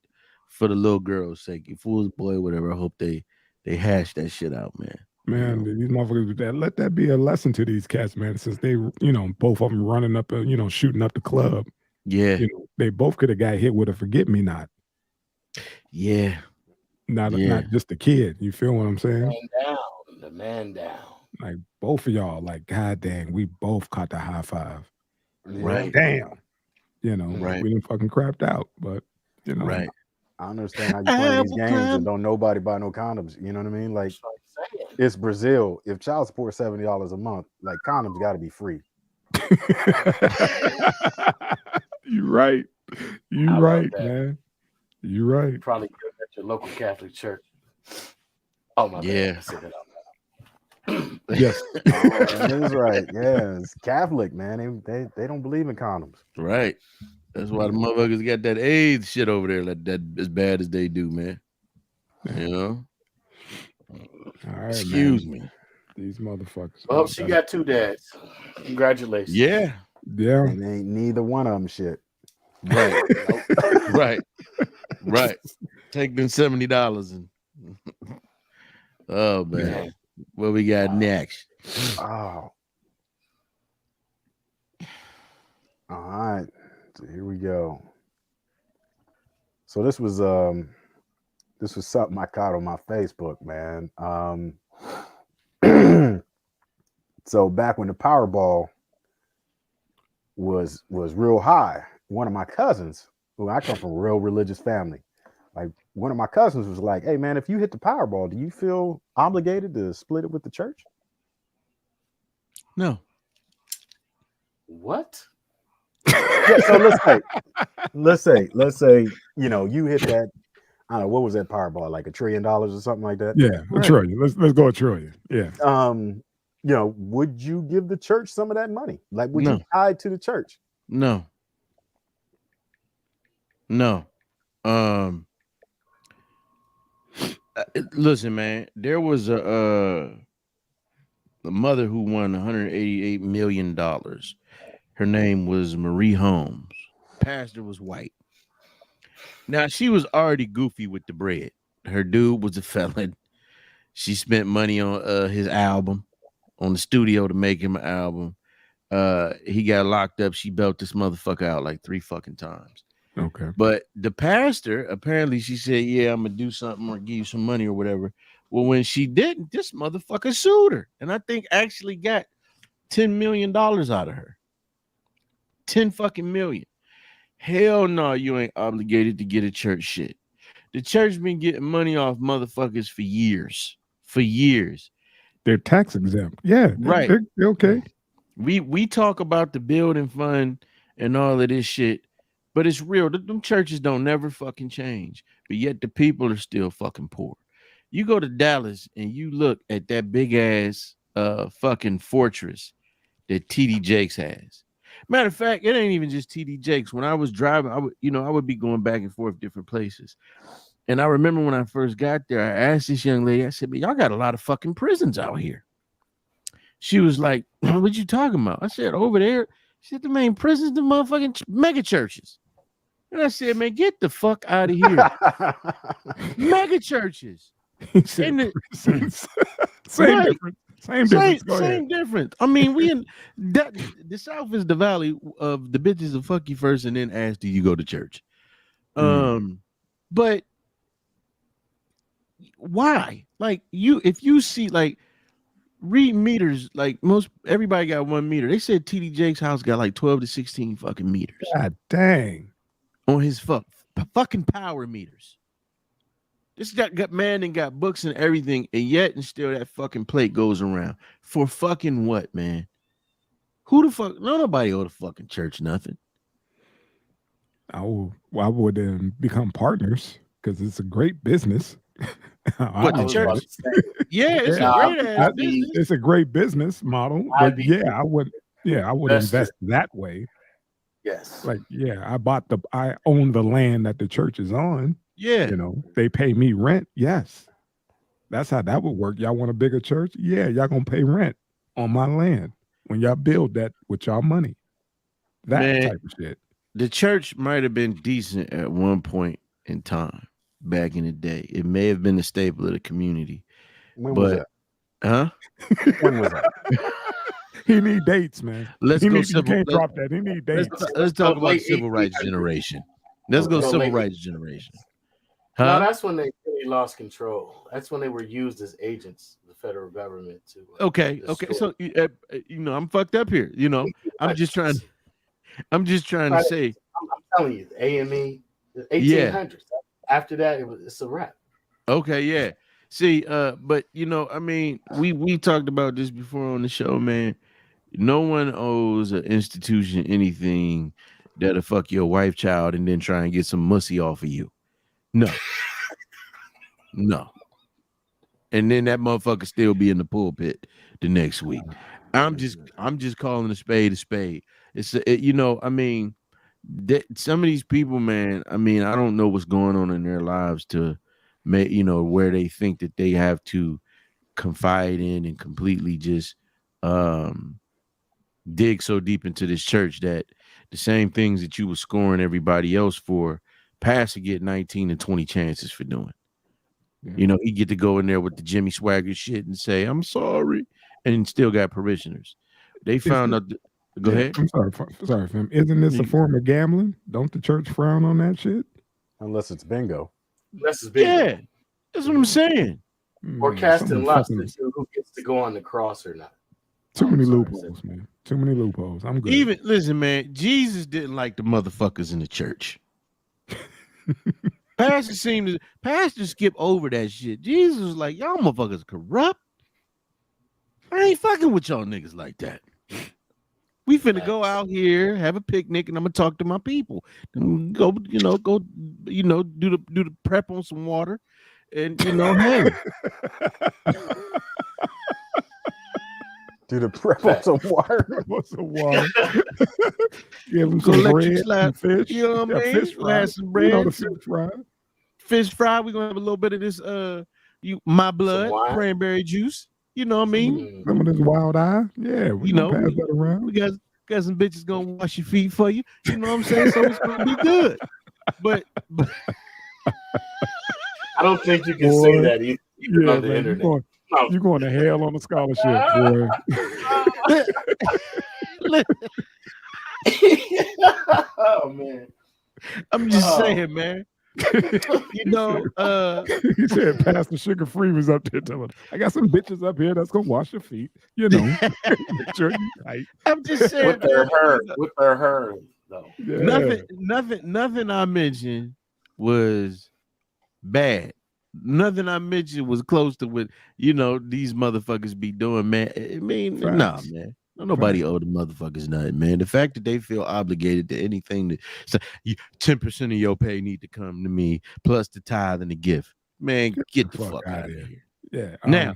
for the little girls' sake, if it was a boy, whatever, I hope they hash that shit out, man. Man, these motherfuckers, let that be a lesson to these cats, man. Since they, both of them running up, shooting up the club. Yeah, they both could have got hit with a forget-me-not. Yeah, not just the kid. You feel what I'm saying? The man down. Like both of y'all, like god dang, we both caught the high five. Right? Damn. Right. We didn't fucking crapped out, but right. I understand how you play these games and don't nobody buy no condoms. You know what I mean? Like it's Brazil. If child support $70 a month, like condoms got to be free. You're right. You're right, man. You're right. Probably at your local Catholic church. Oh my yeah. bad. I said that out loud. Yes. That's right. Yeah, it's Catholic, man. They don't believe in condoms. Right. That's why the motherfuckers got that AIDS shit over there, like that as bad as they do, man. You know. All right, excuse me. These motherfuckers. Well, she got 2 dads. Congratulations. Yeah. Yeah. And ain't neither one of them shit. Right. Right. Right. Take them $70 and oh man. What we got next? Oh. All right. So here we go. So this was something I caught on my Facebook, man. So back when the Powerball was real high, one of my cousins, who I come from a real religious family, like one of my cousins was like, "Hey man, if you hit the Powerball, do you feel obligated to split it with the church?" No. What? Yeah, so let's say, you hit that. I don't know, what was that Powerball, like $1 trillion or something like that? Yeah, right. $1 trillion. Let's go $1 trillion. Yeah. Would you give the church some of that money? Like, would you tie to the church? No. Listen, man, there was a mother who won $188 million. Her name was Marie Holmes. Pastor was white. Now, she was already goofy with the bread. Her dude was a felon. She spent money on his album, on the studio to make him an album. He got locked up. She belt this motherfucker out like 3 fucking times. Okay. But the pastor, apparently she said, yeah, I'm going to do something or give you some money or whatever. Well, when she didn't, this motherfucker sued her. And I think actually got $10 million out of her. 10 fucking million. Hell no, you ain't obligated to get a church shit. The church been getting money off motherfuckers for years. For years. They're tax exempt. Yeah. Right. They're okay. We talk about the building fund and all of this shit, but it's real. Them churches don't never fucking change. But yet the people are still fucking poor. You go to Dallas and you look at that big ass fucking fortress that TD Jakes has. Matter of fact, it ain't even just TD Jakes. When I was driving, I would be going back and forth different places. And I remember when I first got there, I asked this young lady, I said, "But y'all got a lot of fucking prisons out here." She was like, "What you talking about?" I said, "Over there." She said, "The main prisons, the motherfucking mega churches." And I said, "Man, get the fuck out of here." Mega churches. Same difference. Same difference. I mean, the South is the valley of the bitches that fuck you first and then ask, do you go to church? But why? Like if you see like read meters, like everybody got 1 meter. They said TD Jake's house got like 12 to 16 fucking meters. God dang. On his fucking power meters. This got man and got books and everything, and yet and still that fucking plate goes around. For fucking what, man? Who the fuck? Nobody owe the fucking church nothing. I would then become partners because it's a great business. What the church? Yeah, it's a great ass business. It's a great business model, but I would invest that way. Yes. Like, I own the land that the church is on. Yeah. They pay me rent. Yes. That's how that would work. Y'all want a bigger church? Yeah, y'all gonna pay rent on my land when y'all build that with y'all money. That type of shit. The church might have been decent at one point in time back in the day. It may have been a staple of the community. When was that? Huh? When was that? He need dates, man. You can't drop that. He need dates. Let's talk about civil rights generation. Let's go civil rights generation. Huh? No, that's when they really lost control. That's when they were used as agents of the federal government to. Okay. So I'm fucked up here. I'm just trying to say. I'm telling you, the AME, the 1800s. After that, it's a wrap. Okay, yeah. See, but I mean, we talked about this before on the show, man. No one owes an institution anything that'll fuck your wife, child, and then try and get some mussy off of you. No. No. And then that motherfucker still be in the pulpit the next week. I'm just calling a spade a spade. I mean, some of these people, man, I mean, I don't know what's going on in their lives to make, where they think that they have to confide in and completely just dig so deep into this church that the same things that you were scoring everybody else for, Pastor get 19 and 20 chances for doing. Yeah. He get to go in there with the Jimmy Swagger shit and say, "I'm sorry," and still got parishioners. They found out. Go ahead. I'm sorry, fam. Isn't this a form of gambling? Don't the church frown on that shit? Unless it's bingo. Yeah, that's what I'm saying. Or casting lots to see who gets to go on the cross or not. Too many loopholes, man. Too many loopholes. I'm good. Listen, man. Jesus didn't like the motherfuckers in the church. Pastor skip over that shit. Jesus was like, y'all motherfuckers corrupt. I ain't fucking with y'all niggas like that. We finna go out here, have a picnic, and I'm gonna talk to my people. And go do the prep on some water, and hey. Do the prep on some water. Give them some bread and fish. You know what I mean? Fish fry. Some bread. The fish fry. Fish fry. We're gonna have a little bit of this my blood, cranberry juice. You know what I mean? Some of this wild eye. Yeah, we pass that around. We got some bitches gonna wash your feet for you. You know what I'm saying? So it's gonna be good. But I don't think you can say that even on the internet. You're going to hell on a scholarship, boy. Oh man. I'm just saying, man. He said Pastor Sugar Free was up there telling, I got some bitches up here that's gonna wash your feet. Make sure you tight. I'm just saying with their hair though. Yeah. Nothing I mentioned was bad. Nothing I mentioned was close to what these motherfuckers be doing, man. I mean, nah, man. Nobody owe the motherfuckers nothing, man. The fact that they feel obligated to anything that 10% of your pay need to come to me, plus the tithe and the gift. Man, get the fuck out of here. Yeah. Now,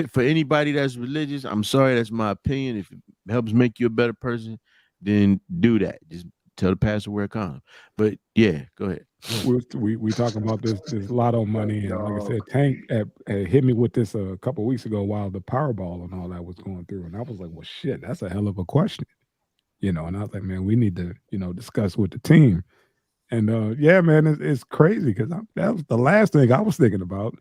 for anybody that's religious, I'm sorry, that's my opinion. If it helps make you a better person, then do that. Just tell the pastor wear a condom. But yeah, go ahead. We talking about this lotto money, and like I said, Tank had hit me with this a couple of weeks ago while the Powerball and all that was going through, and I was like, well, shit, that's a hell of a question, And I was like, man, we need to discuss with the team, and yeah, man, it's crazy because that was the last thing I was thinking about.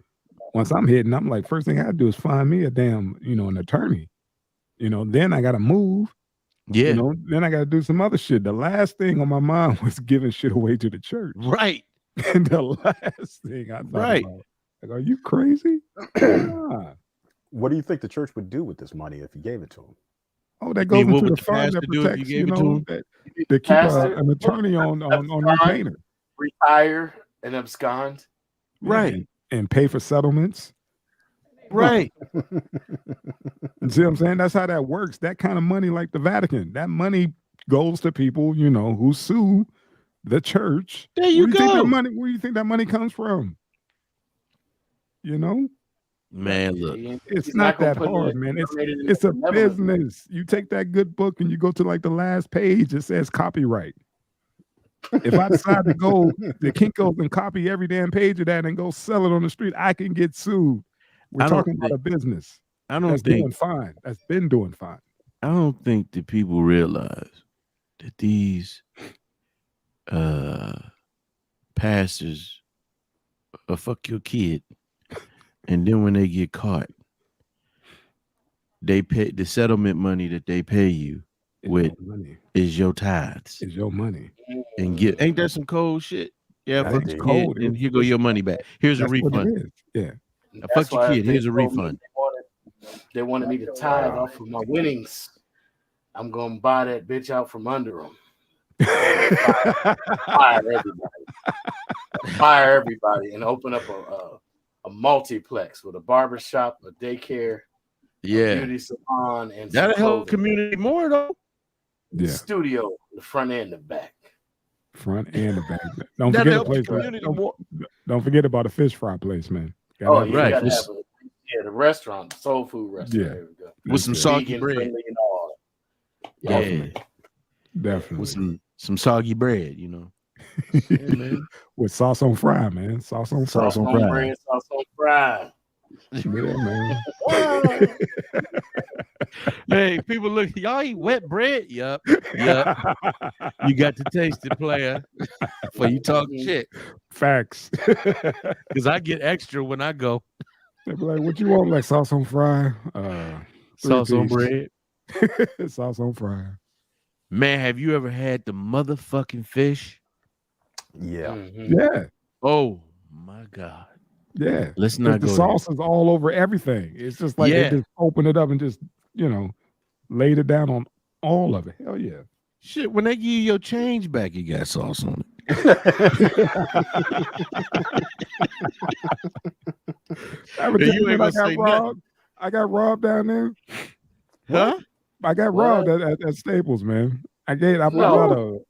Once I'm hitting, I'm like, first thing I do is find me a damn an attorney, then I got to move. Yeah. Then I got to do some other shit. The last thing on my mind was giving shit away to the church. Right. And the last thing I thought about, like, are you crazy? What do you think the church would do with this money if you gave it to them? Oh, that goes into the fund that protects, to keep an attorney on retainer. Retire and abscond. Right. And pay for settlements. Right. See what I'm saying? That's how that works. That kind of money, like the Vatican, that money goes to people, who sue the church. There you go. Where do you think that money comes from? Man, look, it's not that hard, man. It's a business. You take that good book and you go to like the last page, it says copyright. If I decide to go to Kinko's and copy every damn page of that and go sell it on the street, I can get sued. We're talking about a business. That's doing fine. That's been doing fine. I don't think that people realize that these pastors fuck your kid, and then when they get caught, they pay the settlement money that they pay you is your tithes. It's your money. And ain't that some cold shit? Yeah, fuck your kid, and here go your money back. Here's a refund. Yeah. Fuck your kid. Here's a refund. They wanted me to tithe off of my winnings. I'm gonna buy that bitch out from under them. Fire everybody, and open up a multiplex with a barbershop, a daycare, a beauty salon, and that'll help community more though. Yeah. Studio, the front and the back. Front and the back. Don't forget the place. Don't forget about a fish fry place, man. Right. Gotta have the restaurant, the soul food restaurant. Yeah. There we go. With some soggy bread. And all. Definitely. With some soggy bread, Yeah, man. With sauce on fry, man. Sauce on fry. Sauce on bread, sauce on fry. Yeah, man. Hey, people look, y'all eat wet bread? Yup. You got to taste it, player. Before you talk shit. Facts. Because I get extra when I go. They be like, what you want? Like sauce on fry? Sauce on bread. Sauce on fry. Man, have you ever had the motherfucking fish? Yeah. Yeah. Oh my God. Yeah. Let's not go. The sauce is all over everything. It's just like they just open it up and just, laid it down on all of it. Hell yeah. Shit, when they give you your change back, you got sauce on it. I got robbed down there. Huh? I got robbed at Staples, man. I bought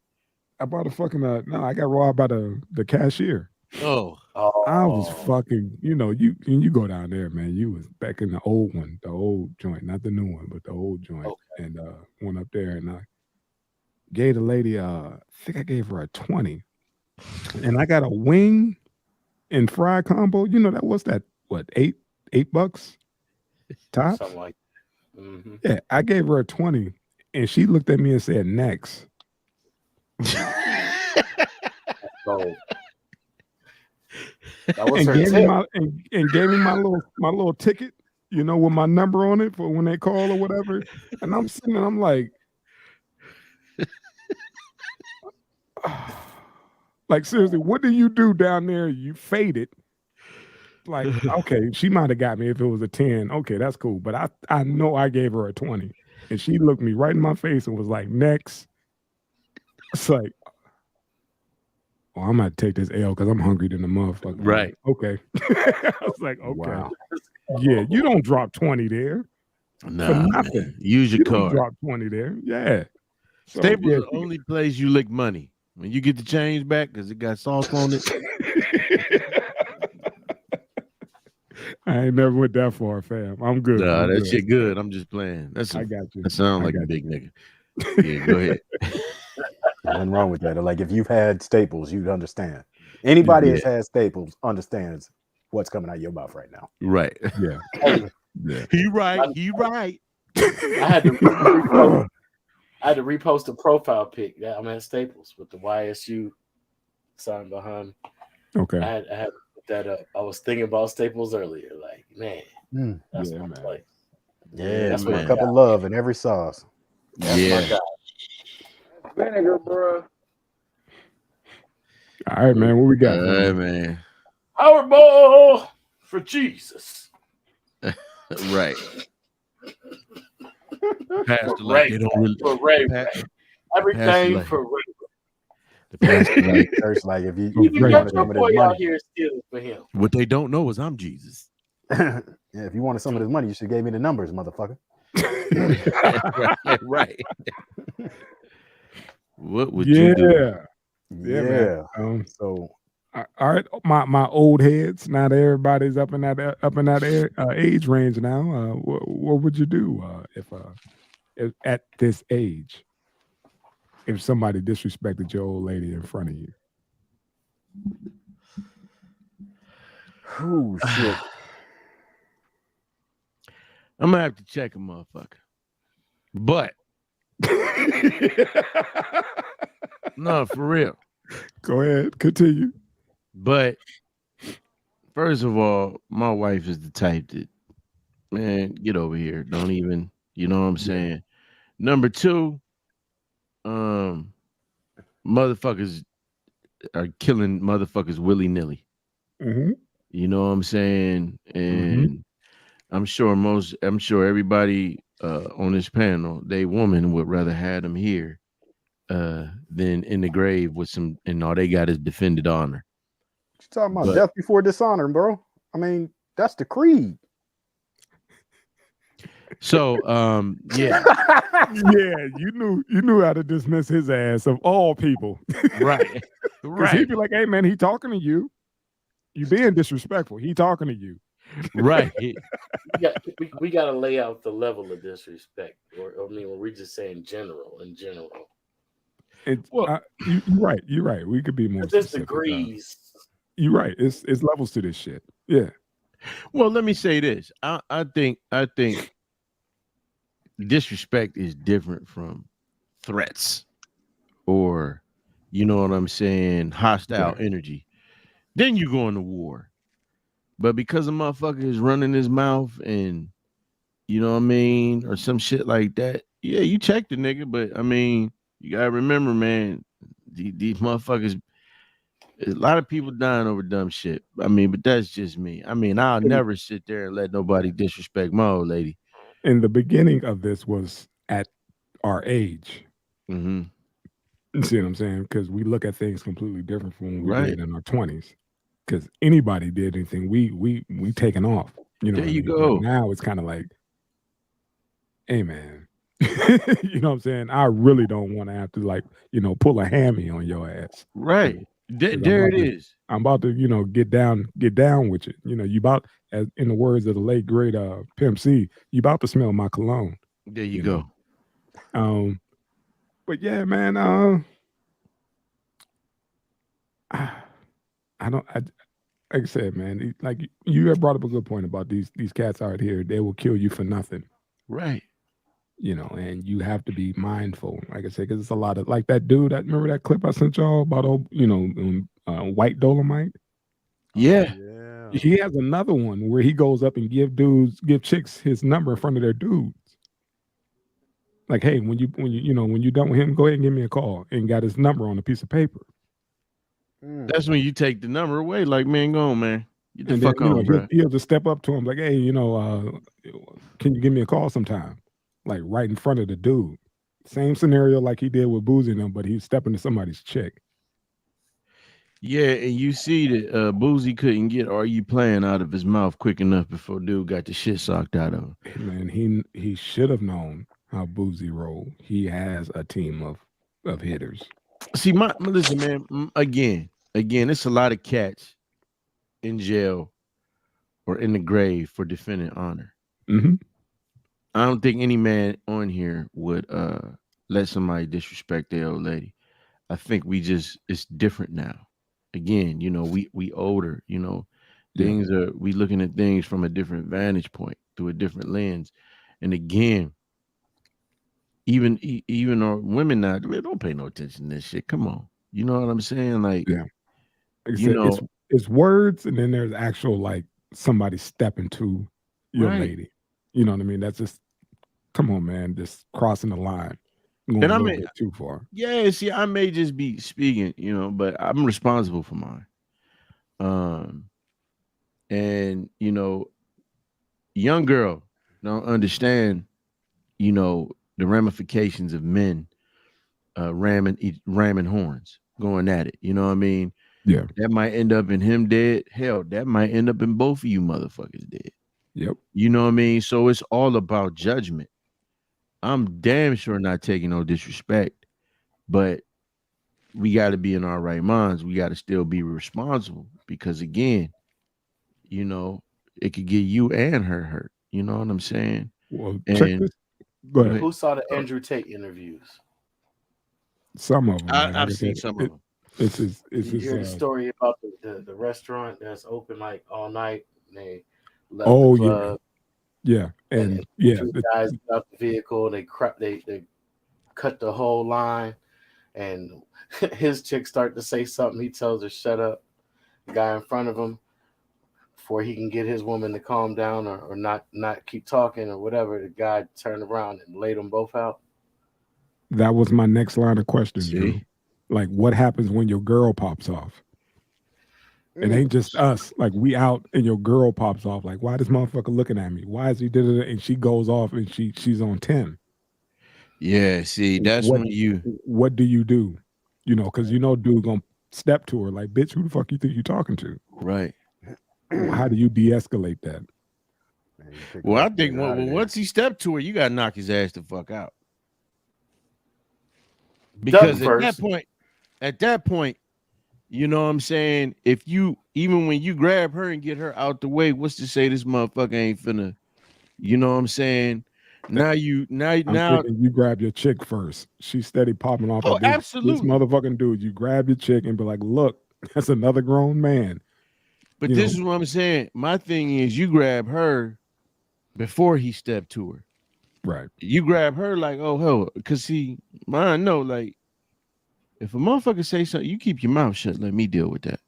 a fucking I got robbed by the cashier. Oh. I was fucking, you go down there, man. You was back in the old joint, not the new one, but the old joint. Okay. And went up there and I gave the lady I think I gave her a 20. And I got a wing and fry combo. That was that what, $8 tops? Something like that. Mm-hmm. Yeah, I gave her a 20 and she looked at me and said, next. So and gave me my little ticket, with my number on it for when they call or whatever. And I'm sitting and I'm like, seriously, what do you do down there? You faded. Like, okay, she might have got me if it was a 10. Okay, that's cool. But I know I gave her a 20. And she looked me right in my face and was like, next. It's like, I'm going to take this L because I'm hungry than a motherfucker. Right. Okay. I was like, okay. Wow. Yeah, you don't drop 20 there. No, for nothing. Man. Use your card. Don't drop 20 there. Yeah. So, Staples is the only place you lick money. When you get the change back because it got sauce on it. I ain't never went that far, fam. I'm good. Nah, that shit good. I'm just playing. I got you. That sounds like a big nigga. Yeah, go ahead. Nothing wrong with that. Like if you've had Staples, you'd understand. Anybody that's had Staples understands what's coming out of your mouth right now. Right. Yeah. Yeah. He right. I had to repost a profile pic that I'm at Staples with the YSU sign behind. Okay. I had to put that up. I was thinking about Staples earlier. Like, man, that's my place. Yeah, that's with a cup of love in every sauce. That's my guy. Vinegar, bro. All right, man. What we got? All right, man. Powerball for Jesus. Right. Pastor like they don't really for Ray. Everything for Ray. The pastor like church, like if you got your boy out here stealing for him. What they don't know is I'm Jesus. Yeah, if you wanted some of this money, you should have gave me the numbers, motherfucker. right. What would you do? Yeah. So all right, my old heads. Now that everybody's up in that age range now. What would you do if at this age, if somebody disrespected your old lady in front of you? Oh shit! I'm gonna have to check a motherfucker, but no, for real. Go ahead, continue. But first of all, my wife is the type that, man, get over here. Don't even, you know what I'm saying? Number two, motherfuckers are killing motherfuckers willy-nilly. Mm-hmm. You know what I'm saying? And I'm sure everybody on this panel, they woman would rather have them here than in the grave with some, and all they got is defended honor. What you talking about? Death before dishonor, bro. I mean, that's the creed. So yeah. Yeah, you knew how to dismiss his ass of all people. Right. Because he'd be like, hey man, he talking to you. You being disrespectful. He talking to you. Right. we got to lay out the level of disrespect. Or I mean, when we're just saying in general. You're right. We could be more just specific. Degrees. You're right. It's levels to this shit. Yeah. Well, let me say this. I think disrespect is different from threats or, you know what I'm saying, hostile energy. Then you go into war. But because a motherfucker is running his mouth and, you know what I mean, or some shit like that, yeah, you check the nigga. But I mean, you gotta remember, man, these motherfuckers, a lot of people dying over dumb shit. I mean, but that's just me. I mean, I'll never sit there and let nobody disrespect my old lady. And the beginning of this was at our age. Mm-hmm. You see what I'm saying? Because we look at things completely different from when we did in our 20s. Because anybody did anything, we taken off. You know, there you go. But now it's kind of like, hey man, you know what I'm saying? I really don't want to have to, like, you know, pull a hammy on your ass. Right. There it is. I'm about to, you know, get down with you. You know, you about, as in the words of the late great Pimp C, you about to smell my cologne. There you go. Know? But yeah, man, like I said, man, like you have brought up a good point about these cats out here. They will kill you for nothing. Right. You know, and you have to be mindful. Like I said, because it's a lot of, like that dude, remember that clip I sent y'all about, you know, white Dolemite? Yeah. He has another one where he goes up and give chicks his number in front of their dudes. Like, hey, when you're done with him, go ahead and give me a call, and got his number on a piece of paper. That's when you take the number away. Like, man, go on, man. Get the fuck on, bro. He'll just step up to him like, hey, you know, can you give me a call sometime? Like right in front of the dude. Same scenario like he did with Boosie and them, but he's stepping to somebody's chick. Yeah, and you see that Boosie couldn't get "Are you playing" out of his mouth quick enough before dude got the shit socked out of him. Man, he should have known how Boosie rolled. He has a team of hitters. See, listen, man. Again, it's a lot of cats in jail or in the grave for defending honor. Mm-hmm. I don't think any man on here would let somebody disrespect their old lady. I think it's different now. Again, we older, things we looking at things from a different vantage point through a different lens. And again, even our women now, they don't pay no attention to this shit. Come on. You know what I'm saying? Like, it's words, and then there's actual like somebody stepping to your lady. You know what I mean? That's just, come on, man, just crossing the line. Going a little bit too far. Yeah, see, I may just be speaking, but I'm responsible for mine. And young girl don't understand, the ramifications of men ramming horns, going at it. You know what I mean? Yeah. That might end up in him dead. Hell, that might end up in both of you motherfuckers dead. Yep. You know what I mean? So it's all about judgment. I'm damn sure not taking no disrespect, but we got to be in our right minds. We got to still be responsible, because again, it could get you and her hurt. You know what I'm saying? Well, check this. Who saw the Andrew Tate interviews? Some of them. I've seen some of them. You hear the story about the restaurant that's open like all night, and they left the club. Yeah. And two guys got out the vehicle, they cut the whole line, and his chick start to say something. He tells her shut up. The guy in front of him, before he can get his woman to calm down or not keep talking or whatever, the guy turned around and laid them both out. That was my next line of questions, Drew. Like, what happens when your girl pops off? It ain't just us. Like, we out and your girl pops off. Like, why this motherfucker looking at me? Why is he did it? And she goes off and she's on 10. Yeah, see, that's when what do you do? Because dude gonna step to her like, bitch, who the fuck you think you talking to? Right. How do you de-escalate that? Well, I think once he stepped to her, you gotta knock his ass the fuck out. Because at that point, you know what I'm saying? Even when you grab her and get her out the way, what's to say this motherfucker ain't finna, you know what I'm saying? Now you grab your chick first. She's steady popping off. Oh, absolutely. This motherfucking dude, you grab your chick and be like, look, that's another grown man. But this is what I'm saying. My thing is, you grab her before he stepped to her. Right. You grab her like, oh hell, because mine know, like, if a motherfucker say something, you keep your mouth shut. Let me deal with that.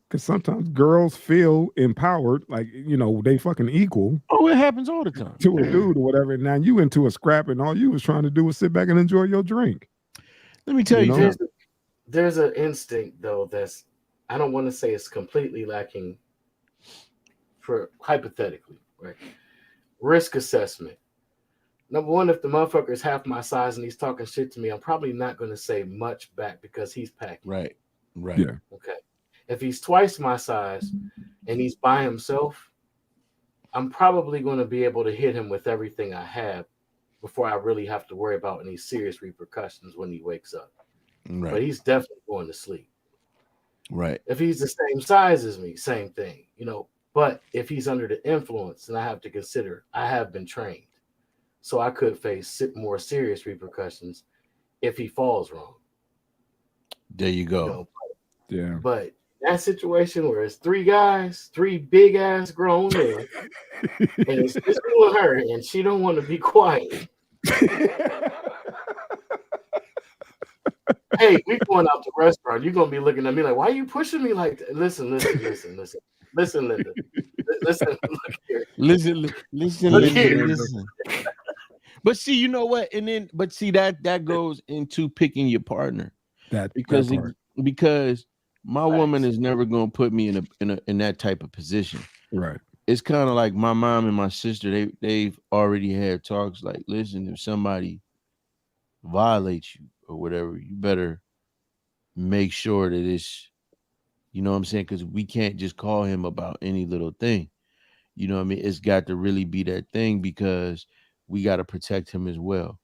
Because sometimes girls feel empowered, like, they fucking equal. Oh, it happens all the time. To a dude or whatever. And now you into a scrap and all you was trying to do was sit back and enjoy your drink. Let me tell you, there's an instinct, though, that's, I don't want to say it's completely lacking for hypothetically, right? Risk assessment. Number one, if the motherfucker is half my size and he's talking shit to me, I'm probably not going to say much back because he's packing. Right. Yeah. Okay. If he's twice my size and he's by himself, I'm probably going to be able to hit him with everything I have before I really have to worry about any serious repercussions when he wakes up. Right. But he's definitely going to sleep. Right. If he's the same size as me, same thing, But if he's under the influence, then I have to consider I have been trained. So I could face more serious repercussions if he falls wrong. There you go. Yeah. But that situation where it's three guys, three big ass grown men, and it's just me and her, and she don't want to be quiet. Hey, we going out to the restaurant. You're gonna be looking at me like, why are you pushing me like that? Listen, Linda. Listen, look here. Listen. But see, you know what? But see that goes into picking your partner. Because my woman is never gonna put me in that type of position. Right. It's kind of like my mom and my sister. They've already had talks like, listen, if somebody violates you or whatever, you better make sure that it's, you know what I'm saying? Because we can't just call him about any little thing. You know what I mean? It's got to really be that thing because we got to protect him as well.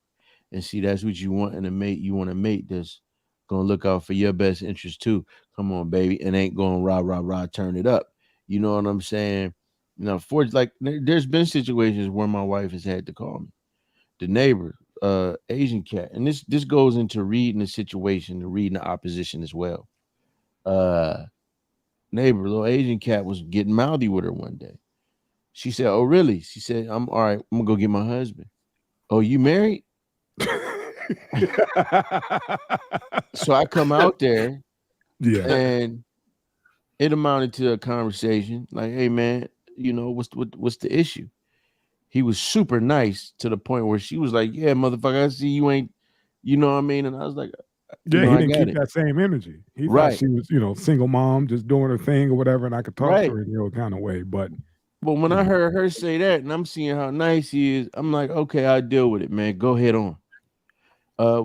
And see, that's what you want in a mate. You want a mate that's going to look out for your best interest too. Come on, baby. And ain't going rah, turn it up. You know what I'm saying? There's been situations where my wife has had to call me. The neighbor, Asian cat, and this goes into reading the situation and reading the opposition as well. Neighbor, little Asian cat was getting mouthy with her one day. She said, "Oh, really?" She said, "I'm all right. I'm gonna go get my husband." "Oh, you married?" So I come out there, and it amounted to a conversation like, "Hey, man, you know what's the issue?" He was super nice to the point where she was like, "Yeah, motherfucker, I see you ain't, you know what I mean?" And I was like, "Yeah, he didn't keep that same energy. He thought she was, single mom, just doing her thing or whatever, and I could talk to her in your kind of way." But when I heard her say that, and I'm seeing how nice he is, I'm like, okay, I'll deal with it, man. Go ahead on.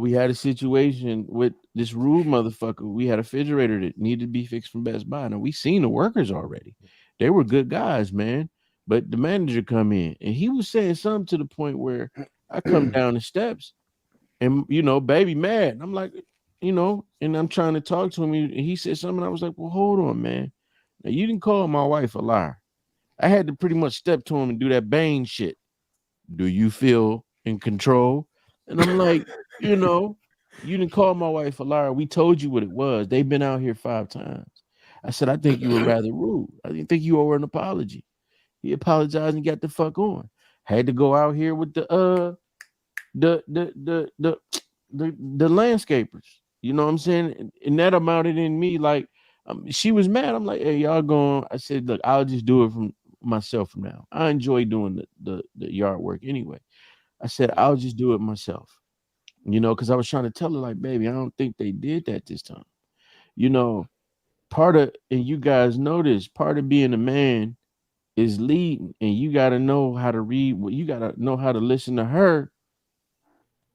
We had a situation with this rude motherfucker. We had a refrigerator that needed to be fixed from Best Buy. Now we seen the workers already. They were good guys, man. But the manager come in and he was saying something to the point where I come down the steps and, baby mad. And I'm like, and I'm trying to talk to him. And he said something. I was like, well, hold on, man. Now, you didn't call my wife a liar. I had to pretty much step to him and do that Bane shit. Do you feel in control? And I'm like, you didn't call my wife a liar. We told you what it was. They've been out here 5 times. I said, I think you were rather rude. I didn't think you owe her an apology. He apologized and got the fuck on. Had to go out here with the landscapers. You know what I'm saying? And that amounted in me like she was mad. I'm like, hey, y'all going. I said, look, I'll just do it from myself from now. I enjoy doing the yard work anyway. I said, I'll just do it myself. Because I was trying to tell her, like, baby, I don't think they did that this time. Part of, and you guys know this, part of being a man is leading, and you got to know how to read. You got to know how to listen to her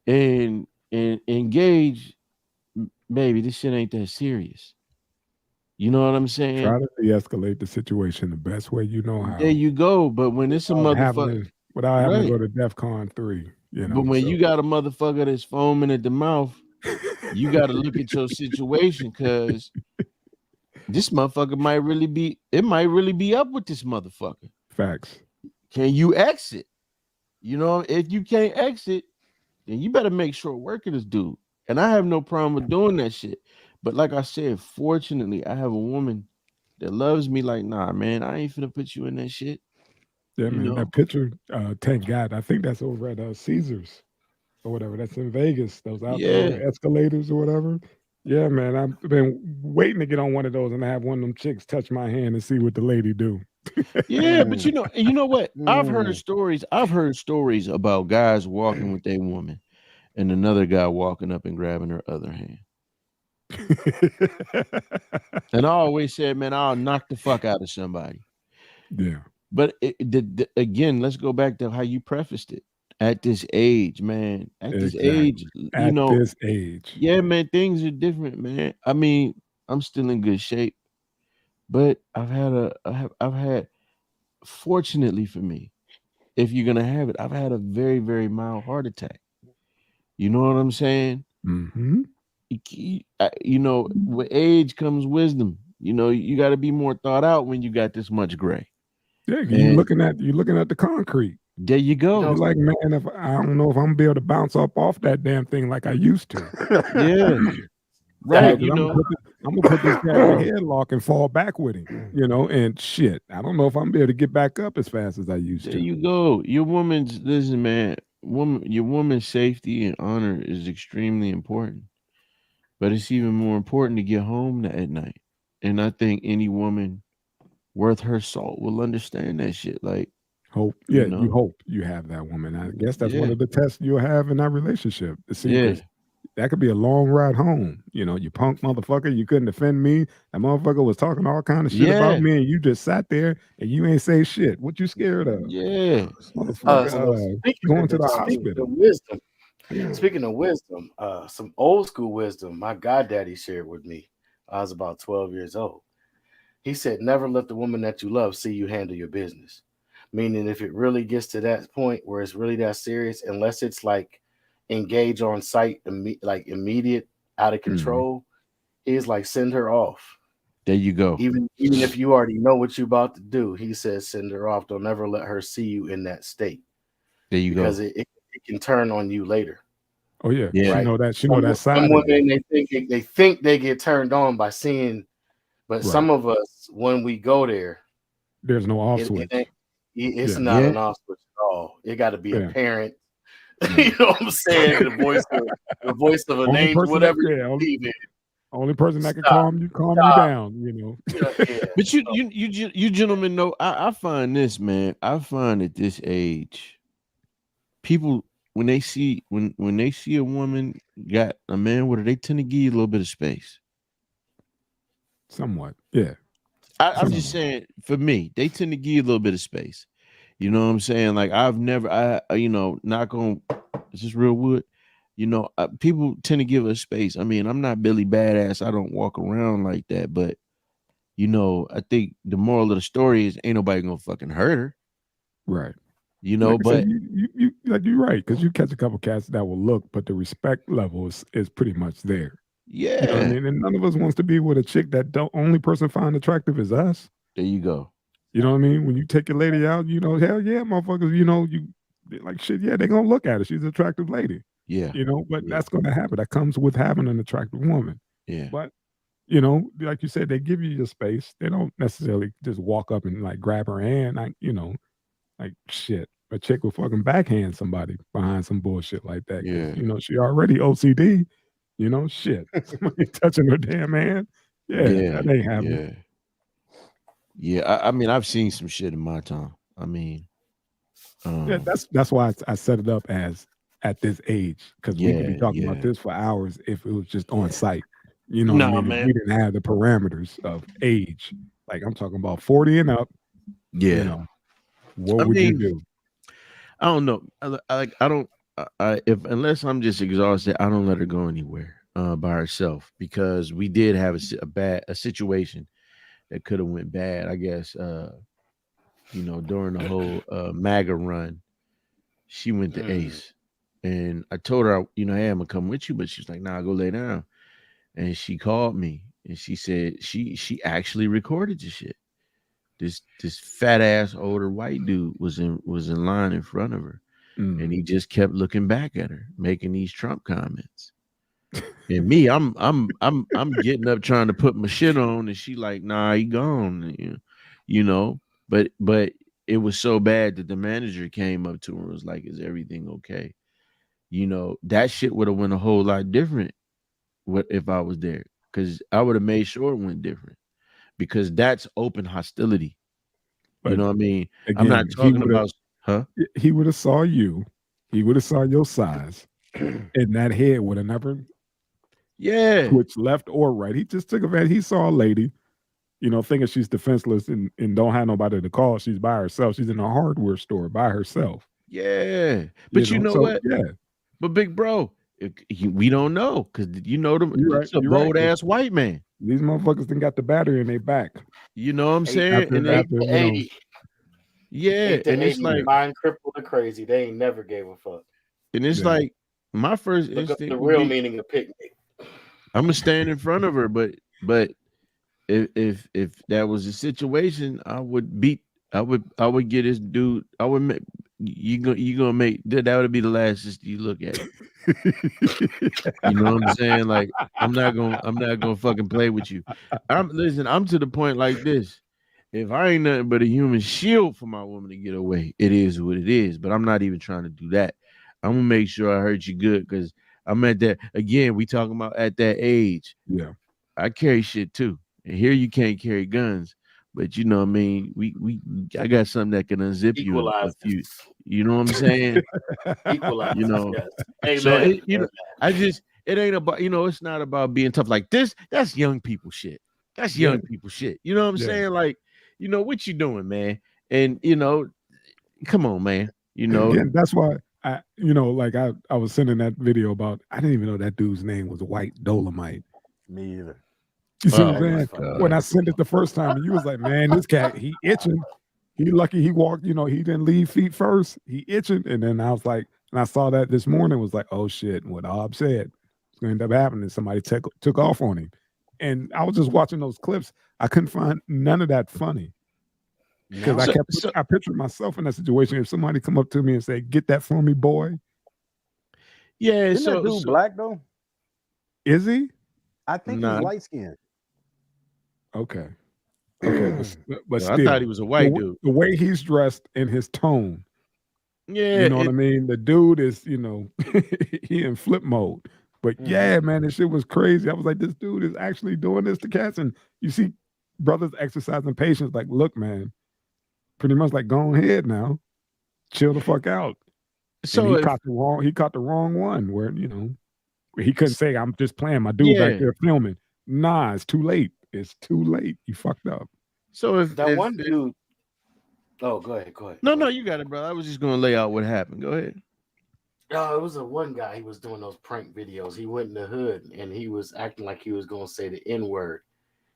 and engage. Baby, this shit ain't that serious. You know what I'm saying? Try to de-escalate the situation the best way you know how. There you go. But when it's a motherfucker, without having to go to DEFCON 3, But when you got a motherfucker that's foaming at the mouth, you got to look at your situation, because this motherfucker might really be up with this motherfucker. Facts. Can you exit? If you can't exit, then you better make short work of this dude. And I have no problem with doing that shit. But like I said, fortunately, I have a woman that loves me like, nah, man, I ain't finna put you in that shit. Yeah, man, that picture, thank God. I think that's over at Caesars or whatever. That's in Vegas. Those outdoor escalators or whatever. Yeah, man, I've been waiting to get on one of those and have one of them chicks touch my hand and see what the lady do. Yeah, but you know what? I've heard stories about guys walking with their woman and another guy walking up and grabbing her other hand. And I always said, man, I'll knock the fuck out of somebody. Yeah. But again, let's go back to how you prefaced it. At this age, man. At this age, this age. Yeah, man, things are different, man. I mean, I'm still in good shape, but I've had, fortunately for me, if you're gonna have it, I've had a very, very mild heart attack. You know what I'm saying? Mm-hmm. With age comes wisdom. You got to be more thought out when you got this much gray. Yeah, you're looking at the concrete. There you go. You're like, man, if I don't know if I'm gonna be able to bounce off that damn thing like I used to. Yeah. Right. I'm gonna put this guy in a headlock and fall back with him, and shit. I don't know if I'm gonna be able to get back up as fast as I used to. There you go. Your woman's safety and honor is extremely important. But it's even more important to get home at night. And I think any woman worth her salt will understand that shit. Like, hope. Yeah, you hope you have that woman. I guess that's one of the tests you'll have in that relationship. To see, that could be a long ride home. You punk motherfucker, you couldn't defend me. That motherfucker was talking all kind of shit about me, and you just sat there and you ain't say shit. What you scared of? Yeah. Motherfucker, going to the hospital. Wisdom. Speaking of wisdom, some old school wisdom my goddaddy shared with me. I was about 12 years old. He said, never let the woman that you love see you handle your business. Meaning if it really gets to that point where it's really that serious, unless it's like engage on site, like immediate, out of control, he's like, send her off. There you go. Even if you already know what you're about to do, he says, send her off. Don't ever let her see you in that state. There you go. Because it can turn on you later. Oh yeah, Yeah. she know that. She know that side. Some women they think they get turned on by seeing, but some of us when we go there, there's no off switch. It's not an off switch at all. It got to be a parent. You know what I'm saying? The voice of an angel, whatever you believe in. Only person that can calm you down, you know. But you gentlemen know, I find this, man. I find at this age, people when they see a woman got a man with her, they tend to give you a little bit of space. Somewhat, yeah. I'm just saying, for me, they tend to give you a little bit of space. You know what I'm saying? Like knock on, it's just real wood. You know, people tend to give us space. I mean, I'm not Billy Badass. I don't walk around like that. But, you know, I think the moral of the story is ain't nobody gonna fucking hurt her. Right. You know, but you're right, because you catch a couple cats that will look, but the respect level is pretty much there. Yeah. You know what I mean? And none of us wants to be with a chick that the only person find attractive is us. There you go. You know what I mean? When you take your lady out, you know, hell yeah, motherfuckers, you know, you like shit, yeah, they're gonna look at her. She's an attractive lady. Yeah. You know, but that's gonna happen. That comes with having an attractive woman. Yeah. But you know, like you said, they give you your space. They don't necessarily just walk up and like grab her hand. Like, you know, like shit. A chick will fucking backhand somebody behind some bullshit like that. Yeah. You know, she already OCD. You know, shit. Somebody touching her damn hand. Yeah, that ain't happening. Yeah. I mean, I've seen some shit in my time. I mean, yeah, that's why I set it up as at this age, because we could be talking about this for hours if it was just on site. You know what I mean? Man. If we didn't have the parameters of age. Like I'm talking about 40 and up. Yeah. You know, what would you do? I don't know. Unless I'm just exhausted, I don't let her go anywhere by herself, because we did have a situation that could have went bad. I guess you know, during the whole MAGA run, she went to Ace, and I told her, you know, hey, I'm gonna come with you, but she's like, nah, go lay down. And she called me and she said she actually recorded the shit. This fat ass older white dude was in line in front of her, and he just kept looking back at her, making these Trump comments. And me, I'm getting up trying to put my shit on, and she like, nah, he gone, you know. But it was so bad that the manager came up to her and was like, is everything okay? You know, that shit would have went a whole lot different if I was there, because I would have made sure it went different, because that's open hostility. But you know what I mean? Again, I'm not talking about, he would have saw you, he would have saw your size, and that head would have never switched left or right. He just took advantage. He saw a lady, you know, thinking she's defenseless and don't have nobody to call. She's by herself. She's in a hardware store by herself. Yeah. But you know what? Yeah. But big bro, we don't know, because you know it's a bold ass white man. These motherfuckers done got the battery in their back. You know what I'm saying? And it's like mind crippled or crazy. They ain't never gave a fuck. And it's like my first Look instinct up the real meaning of picnic. I'm gonna stand in front of her, but if that was a situation, I would get this dude. I would make you gonna make that would be the last you look at it. You know what I'm saying? Like I'm not gonna fucking play with you. I'm to the point like this. If I ain't nothing but a human shield for my woman to get away, it is what it is. But I'm not even trying to do that. I'm gonna make sure I hurt you good, because I'm at that again. We talking about at that age. Yeah, I carry shit too. And here you can't carry guns, but you know what I mean. I got something that can unzip you a few. You know what I'm saying? Equalize. You know. Amen. So it ain't about, you know, it's not about being tough like this. That's young people shit. That's young people shit. You know what I'm saying? Like, you know, what you doing, man? And you know, come on, man. You know, again, that's why I was sending that video about, I didn't even know that dude's name was White Dolemite. Me either. You see what I'm saying? When I sent it the first time, and you was like, man, this cat, he itching. He lucky he walked, you know, he didn't leave feet first. He itching. And then I was like, and I saw that this morning, was like, oh shit, what Ob said, it's gonna end up happening. Somebody took off on him. And I was just watching those clips. I couldn't find none of that funny. Because I pictured myself in that situation. If somebody come up to me and say, get that for me, boy. Yeah, Isn't that dude black though? Is he? I think he's light skinned. Okay, but still, I thought he was a white dude. The way he's dressed and his tone. Yeah, you know what I mean. The dude is, he in flip mode. But yeah, man, this shit was crazy. I was like, this dude is actually doing this to cats, and you see brothers exercising patience. Like, look, man, pretty much like, go ahead now, chill the fuck out. So he caught the wrong one where he couldn't say, I'm just playing my dude back there filming. Nah, it's too late. It's too late. You fucked up. So if that one dude. Oh, go ahead. No, you got it, bro. I was just gonna lay out what happened. Go ahead. No, it was one guy. He was doing those prank videos. He went in the hood and he was acting like he was gonna say the N-word,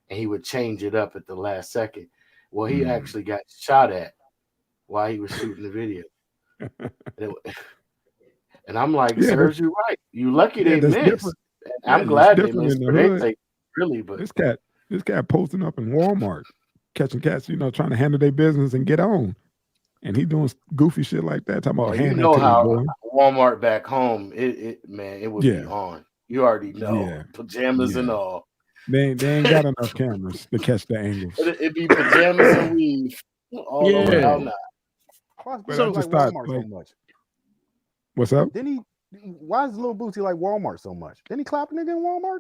and he would change it up at the last second. Well, he actually got shot at while he was shooting the video. And I'm like, serves you right. You lucky they missed. I'm glad they missed. But this cat posting up in Walmart, catching cats, trying to handle their business and get on. And he doing goofy shit like that. Talking about how Walmart back home, it would be on. You already know, pajamas and all. They ain't got enough cameras to catch the angles. It'd be pajamas and weave all over all night. So much. What's up? Why is Lil Boosie like Walmart so much? Didn't he clap a nigga in Walmart?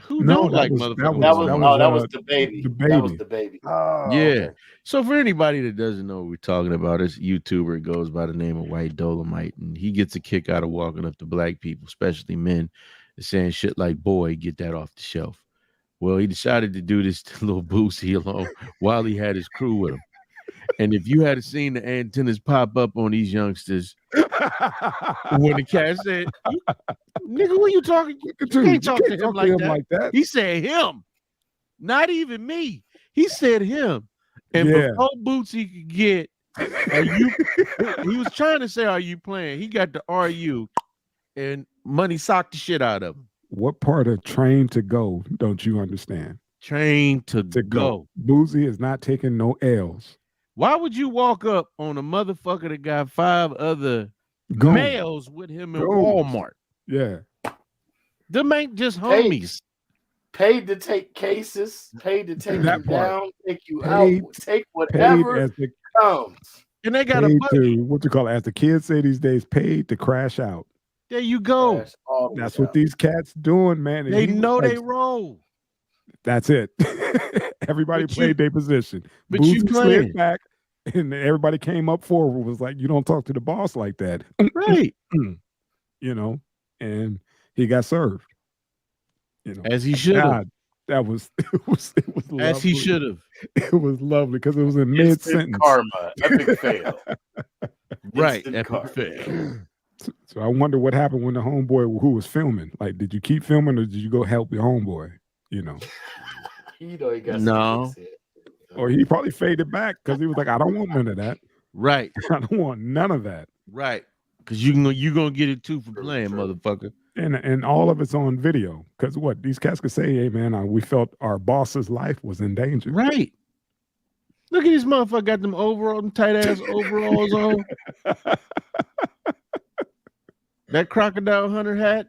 Who don't like motherfuckers? That was the baby. That was the baby. Oh, yeah. Okay. So for anybody that doesn't know what we're talking about, this YouTuber goes by the name of White Dolemite, and he gets a kick out of walking up to black people, especially men, and saying shit like, "Boy, get that off the shelf." Well, he decided to do this to Lil Boosie alone while he had his crew with him. And if you had seen the antennas pop up on these youngsters, when the cat said, "Nigga, who you talking? You can't talk to him like that." He said him, not even me. He said him. And before Bootsy could get, he was trying to say, "Are you playing?" He got the "Are you?" and Money socked the shit out of him. What part of train to go don't you understand? Train to go. Boosie is not taking no L's. Why would you walk up on a motherfucker that got 5 other males with him in Walmart? Yeah. Them ain't just homies. Paid to take cases, paid to take you down, take you out, take whatever comes. And they got a buddy. What you call it? As the kids say these days, paid to crash out. There you go. That's what these cats doing, man. And they know they roll. That's it. Everybody played their position. But Boosie you played slid back, and everybody came up forward. Was like, you don't talk to the boss like that, right? And he got served. As he should have. It was lovely. As he should have. It was lovely because it was in mid-sentence. Karma, epic fail. Right, epic fail. So I wonder what happened when the homeboy who was filming. Like, did you keep filming or did you go help your homeboy? He got no. Or he probably faded back because he was like, I don't want none of that. Right. I don't want none of that. Right. Because you gonna get it too for playing, motherfucker. And all of it's on video. Because what? These cats could say, hey, man, we felt our boss's life was in danger. Right. Look at this motherfucker got them tight-ass overalls on. That crocodile hunter hat.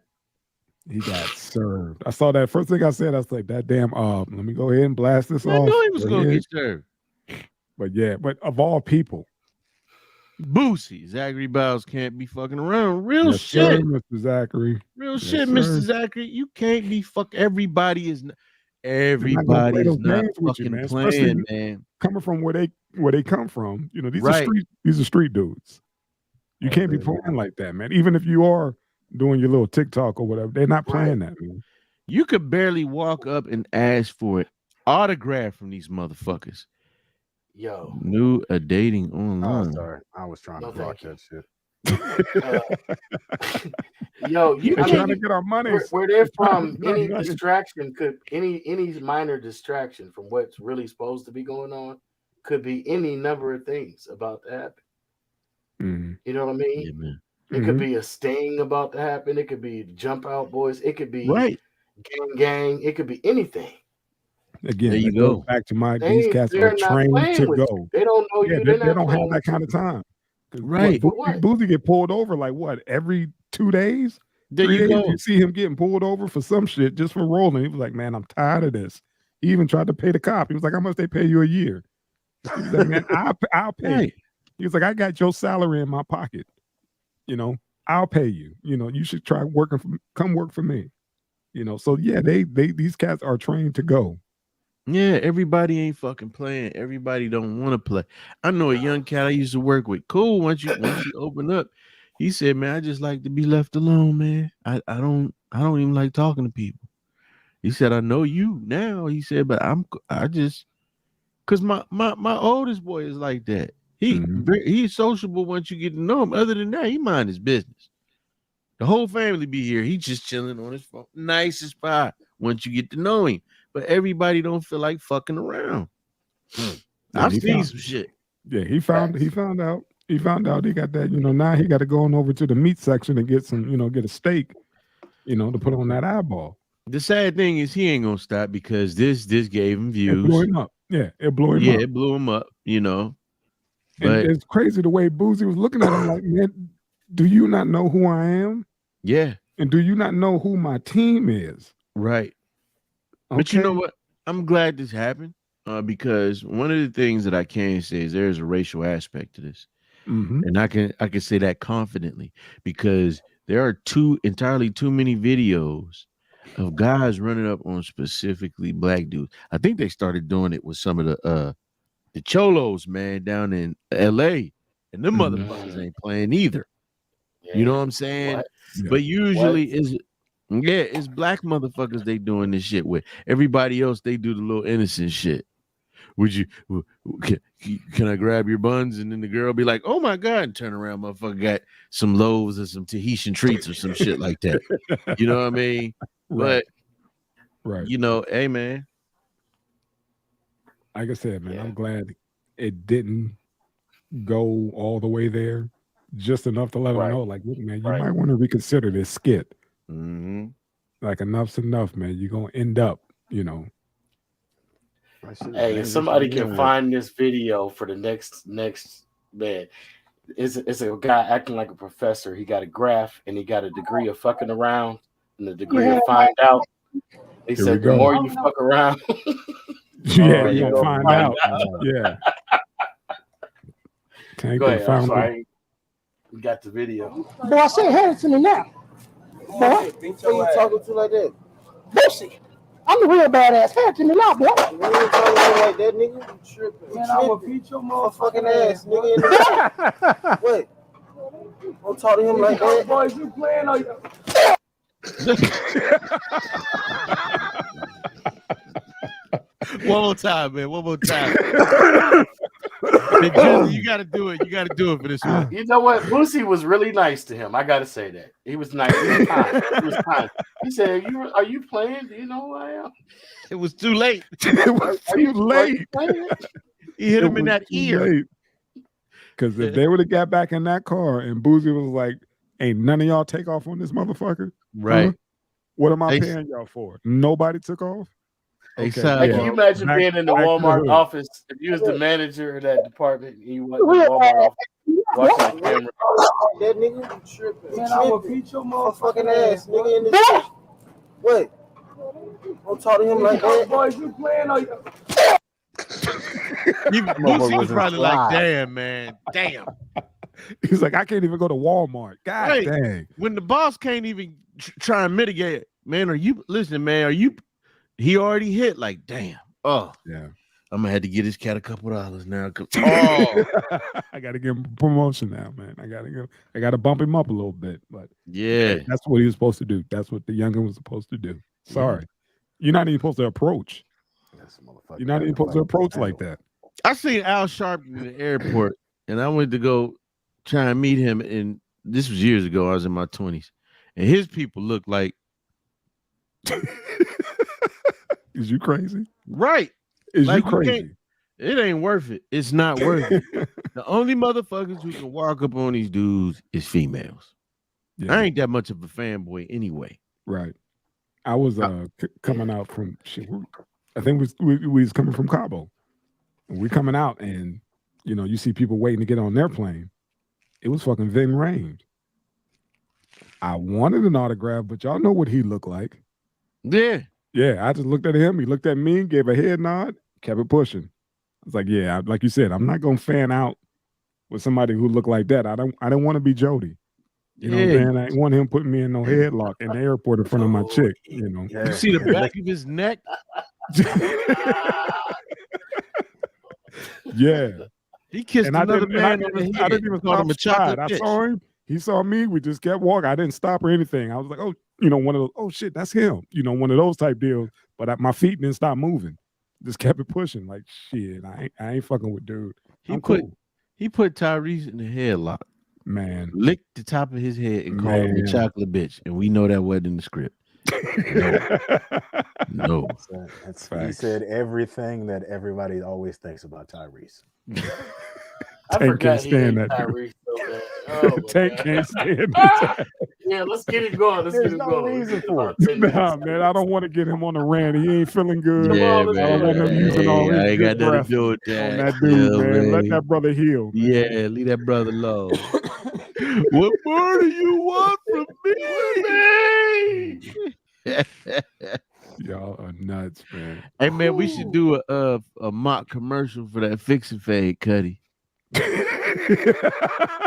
He got served. I saw that. First thing I said, I was like, that damn, let me go ahead and blast this off. I knew he was going to get served. But of all people. Boosie, Zachary Biles can't be fucking around. Real shit. Sir, Mr. Zachary. Real shit, Mr. Zachary. You can't be everybody is not fucking playing, man. Coming from where they come from, these are street dudes. You can't be playing like that, man. Even if you are doing your little TikTok or whatever, they're not playing that, man. You could barely walk up and ask for an autograph from these motherfuckers. Yo, new dating online. Oh, sorry, I was trying to block that shit. Yo, we're trying to get our money. Where they're from, any distraction any minor distraction from what's really supposed to be going on could be any number of things about to happen. Mm-hmm. You know what I mean? Yeah, man. It could be a sting about to happen. It could be jump out boys. It could be gang. It could be anything. Again, there you go. Back to these cats are trained to go. You. They don't know you. They don't have that kind of time. Right. Boosie get pulled over like what? Every 2 days? There you go. You see him getting pulled over for some shit just for rolling. He was like, man, I'm tired of this. He even tried to pay the cop. He was like, how much they pay you a year? He was like, man, I'll pay you. He was like, I got your salary in my pocket. You know, I'll pay you. You know, you should try come work for me. You know, so yeah, these cats are trained to go. Yeah, everybody ain't fucking playing. Everybody don't want to play. I know a young cat I used to work with. Cool. Once you open up, he said, "Man, I just like to be left alone, man. I don't even like talking to people." He said, "I know you now." He said, "But because my oldest boy is like that. He's sociable once you get to know him. Other than that, he mind his business. The whole family be here. He's just chilling on his phone. Nicest spot once you get to know him. But everybody don't feel like fucking around. I've seen some shit. Yeah, he found out. He found out he got that, you know, now he got to go on over to the meat section and get some, you know, get a steak, you know, to put on that eyeball. The sad thing is he ain't gonna stop because this gave him views. It blew him up. Yeah, it blew him up. Yeah, it blew him up, you know. But and it's crazy the way Boosie was looking at him like, man, do you not know who I am? Yeah. And do you not know who my team is? Right. Okay. But you know what? I'm glad this happened because one of the things that I can say is there's a racial aspect to this. And I can say that confidently because there are entirely too many videos of guys running up on specifically black dudes. I think they started doing it with some of the cholos, man, down in LA, and them motherfuckers ain't playing either. Yeah. You know what I'm saying? What? But usually it's black motherfuckers they doing this shit with. Everybody else they do the little innocent shit. Can I grab your buns? And then the girl be like, oh my God, and turn around, motherfucker got some loaves or some Tahitian treats or some shit like that. You know what I mean? Right. But you know, hey man. Like I said, man, I'm glad it didn't go all the way there. Just enough to let them know, like, look, man, you might want to reconsider this skit. Like enough's enough, man. You're gonna end up, you know. Hey, if somebody can find this video for the next man, it's a guy acting like a professor. He got a graph and he got a degree of fucking around and the degree of find out. They said the more you fuck around, you're gonna find out. Yeah. Go ahead. I'm sorry. We got the video. Boy, I said, hand it to me now. Boy, who you talking to like that? Boosie. I'm the real badass. Hand it to me now, boy. You ain't talking like that, nigga. You tripping. Man, I'm gonna beat your motherfucking ass, nigga. Wait. Don't talk to him like that. Boys, you playing on your... One more time, man. One more time. You gotta do it. You gotta do it for this one. You know what? Boosie was really nice to him. I gotta say that. He was nice. He was kind. He was kind. He said, are you playing? Do you know who I am? It was too late. It was too late. He hit him in that ear. Because if they would have got back in that car and Boosie was like, ain't none of y'all take off on this motherfucker. Right. Huh? What am I paying y'all for? Nobody took off? Okay. Like, can you imagine being in the Walmart office if you was the manager of that department and you went to the Walmart office watching the camera? That nigga, you tripping. Man, I'm gonna beat your motherfucking ass, nigga. In this what? Don't talk to him like that. Boys, you playing on your... Boosie was probably like, damn, man. Damn. He's like, I can't even go to Walmart. God dang. When the boss can't even try and mitigate it, man, he already hit like, damn. Oh, yeah. I'm gonna have to get this cat a couple dollars now. I gotta give him promotion now, man. I gotta bump him up a little bit. But yeah, that's what he was supposed to do. That's what the youngin was supposed to do. Sorry. You're not even supposed to approach. You're not even supposed to approach like that. I seen Al Sharpton in the airport, and I went to go try and meet him. And this was years ago. I was in my 20s, and his people looked like. Is you crazy? Right. Is like you crazy? It ain't worth it. It's not worth it. The only motherfuckers who can walk up on these dudes is females. Yeah. I ain't that much of a fanboy anyway. Right. I was coming out from shit. I think we was coming from Cabo. We coming out, and you know, you see people waiting to get on their plane. It was fucking Ving Rhames. I wanted an autograph, but y'all know what he looked like. Yeah. Yeah, I just looked at him. He looked at me, gave a head nod, kept it pushing. I was like, yeah, like you said, I'm not gonna fan out with somebody who looked like that. I don't want to be Jody. You know what I'm saying? I ain't want him putting me in no headlock in the airport in front of my chick. You know, you see the back of his neck. Yeah, he kissed another man on the head. I didn't even stop slide. I saw him. He saw me. We just kept walking. I didn't stop or anything. I was like, oh, one of those. Oh shit, that's him. One of those type deals. But my feet didn't stop moving. Just kept it pushing. Like shit, I ain't fucking with dude. He put Tyrese in the headlock. Man, licked the top of his head and called him a chocolate bitch, and we know that wasn't in the script. No. He said everything that everybody always thinks about Tyrese. Tank can't stand that Tyrese so bad. Oh, Tank can't stand that. Yeah, let's get it going. There's no reason for it. Nah, man, I don't want to get him on a rant. He ain't feeling good. Yeah, I don't want him using all his I ain't got good nothing breath to do with that. on that dude, man. Let that brother heal. Man. Yeah, leave that brother alone. What more do you want from me? Y'all are nuts, man. Hey, man, we should do a mock commercial for that Fix and Fade, Cuddy.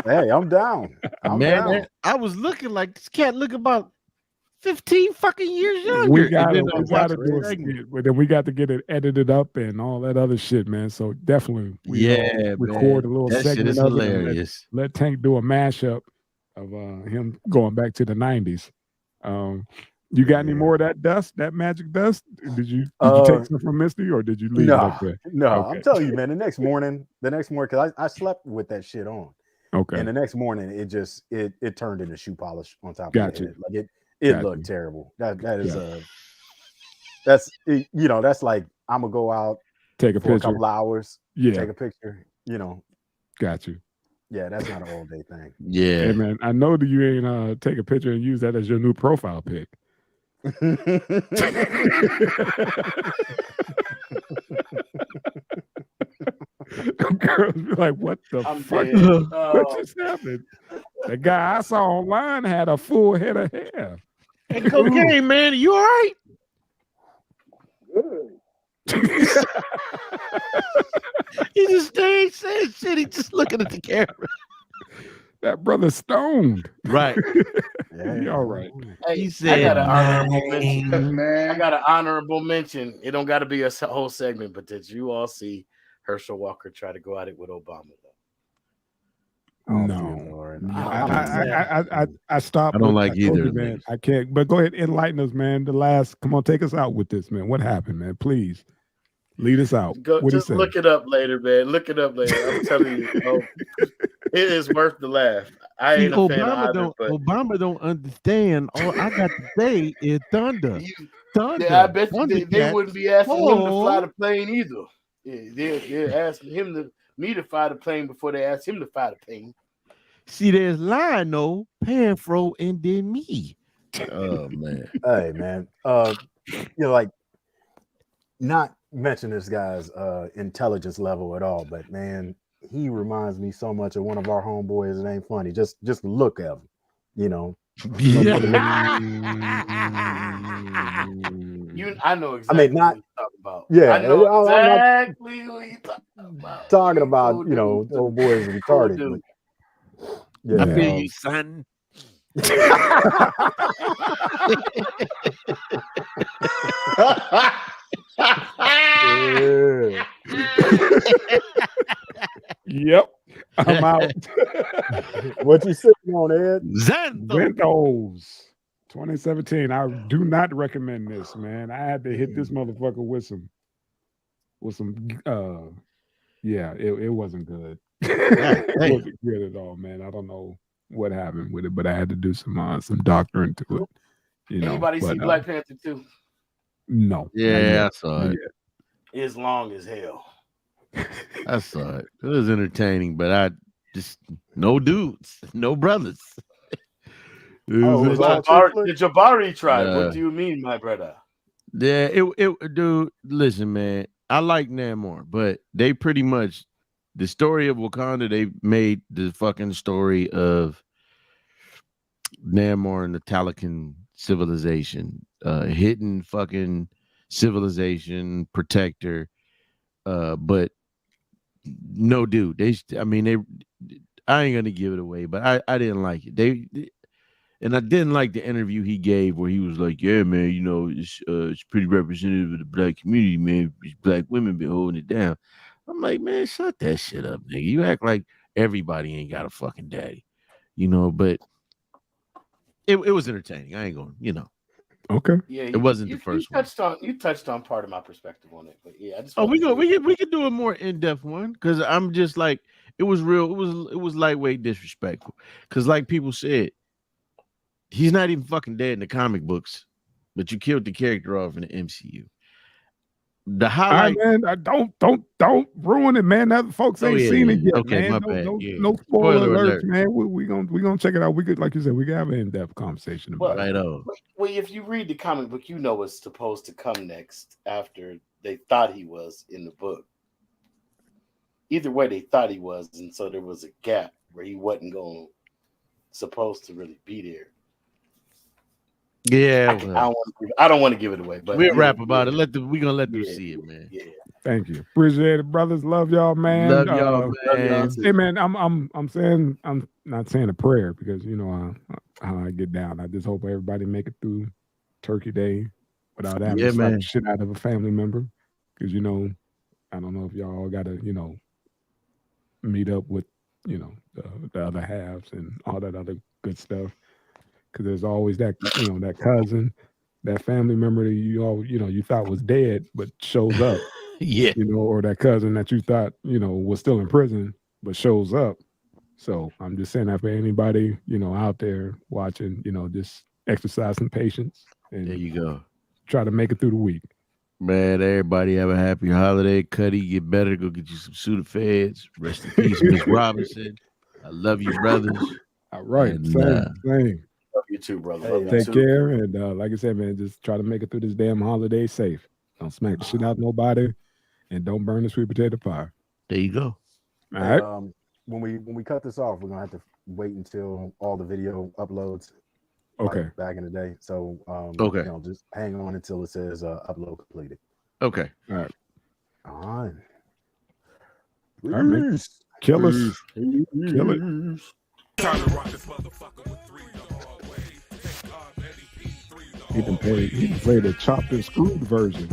Hey, I'm down. I'm down. I was looking like this cat look about 15 fucking years younger. We got to do a skit, but then we got to get it edited up and all that other shit, man. So definitely, record a little segment is of hilarious. it. Let Tank do a mashup of him going back to the 90s. You got any more of that dust, that magic dust? Did you take some from Misty, or did you leave it up there? No, okay. I'm telling you, man. The next morning, because I slept with that shit on. Okay. And the next morning, it turned into shoe polish on top of Gotcha. it. Like it looked terrible. That is that's like I'm gonna go out, take a picture, a couple hours, take a picture. Got you. Yeah, that's not an all day thing. Yeah, hey, man. I know that you ain't take a picture and use that as your new profile pic. Girls be like, what the fuck? What just happened? The guy I saw online had a full head of hair. Hey, Cocaine, man, you all right? Good. He just ain't saying shit. He just looking at the camera. That brother stoned. Right. He all right. Hey, he said, I got an honorable mention. I got an honorable mention. It don't got to be a whole segment, but did you all see Herschel Walker try to go at it with Obama? No. I stopped. I don't like either, man. I can't. But go ahead, enlighten us, man. Come on, take us out with this, man. What happened, man? Please lead us out. Just look it up later, man. Look it up later. I'm telling you, it is worth the laugh. I ain't a fan of either, but Obama don't understand. All I got to say is thunder. Thunder. Yeah, I bet you they wouldn't be asking him to fly the plane either. Yeah, they're asking me to fly the plane before they ask him to fly the plane. See, there's Lionel, Panfro, and then me. Oh man. Hey man. Like not mention this guy's intelligence level at all, but man, he reminds me so much of one of our homeboys. It ain't funny. Just look at him, I know exactly what you're talking about. Yeah, I know exactly who you're talking about. Talking about, old boys retarded. I feel you, son. Yep. I'm out. What you sitting on, Ed? Zenthos 2017. I do not recommend this, man. I had to hit this motherfucker with some it wasn't good. It wasn't good at all, man. I don't know what happened with it, but I had to do some doctoring to it. Anybody see Black Panther 2? No. Yeah, I saw it. It's long as hell. I saw it. It was entertaining, but I just no dudes, no brothers. Did Jabari try? What do you mean, my brother? Yeah, dude. Listen, man, I like Namor, but they pretty much the story of Wakanda. They made the fucking story of Namor and the Talakan civilization, hidden fucking civilization protector. But no, dude, I ain't gonna give it away, but I didn't like it. And I didn't like the interview he gave where he was like, "Yeah, man, you know, it's pretty representative of the black community, man. Black women been holding it down." I'm like, man, shut that shit up, nigga. You act like everybody ain't got a fucking daddy, you know. But it was entertaining. I ain't going, you know. Okay. Yeah, it wasn't the first one. You touched on part of my perspective on it, but yeah, I just. We could do a more in-depth one because I'm just like, it was real. It was lightweight disrespectful because, like people said, he's not even fucking dead in the comic books, but you killed the character off in the MCU. The highlight, all right, man, don't ruin it, man. Other folks ain't seen it yet, okay, man. My bad. No spoiler alerts, man. We gonna check it out. We could, like you said, we can have an in-depth conversation about it. Well, if you read the comic book, you know what's supposed to come next after they thought he was in the book. Either way, they thought he was, and so there was a gap where he wasn't supposed to really be there. Yeah, I don't want to give it away, but we'll rap about it. We're gonna let them see it, man. Yeah. Thank you. Appreciate it, brothers. Love y'all, man. Love y'all, man. Hey, man, I'm not saying a prayer because you know how I get down. I just hope everybody make it through Turkey Day without having to slap the shit out of a family member. Because you know, I don't know if y'all gotta, you know, meet up with, you know, the other halves and all that other good stuff. Because there's always that, you know, that cousin, that family member that you thought was dead but shows up. Yeah. You know, or that cousin that you thought, you know, was still in prison but shows up. So I'm just saying that for anybody, you know, out there watching, you know, just exercise some patience. And there you go. Try to make it through the week. Man, everybody have a happy holiday. Cuddy, get better. Go get you some Sudafeds. Rest in peace, Miss Robinson. I love you, brothers. All right. And, same. Love you too, brother. Hey, take care. And like I said, man, just try to make it through this damn holiday safe. Don't smack the shit out of nobody. And don't burn the sweet potato pie. There you go. All right. When we cut this off, we're gonna have to wait until all the video uploads. Okay. Like back in the day. So okay. You know, just hang on until it says upload completed. Okay. All right. All right. All right, man. Kill us. Kill it. Time to rock this motherfucker with 3 the hard way. He can play the chopped and screwed version.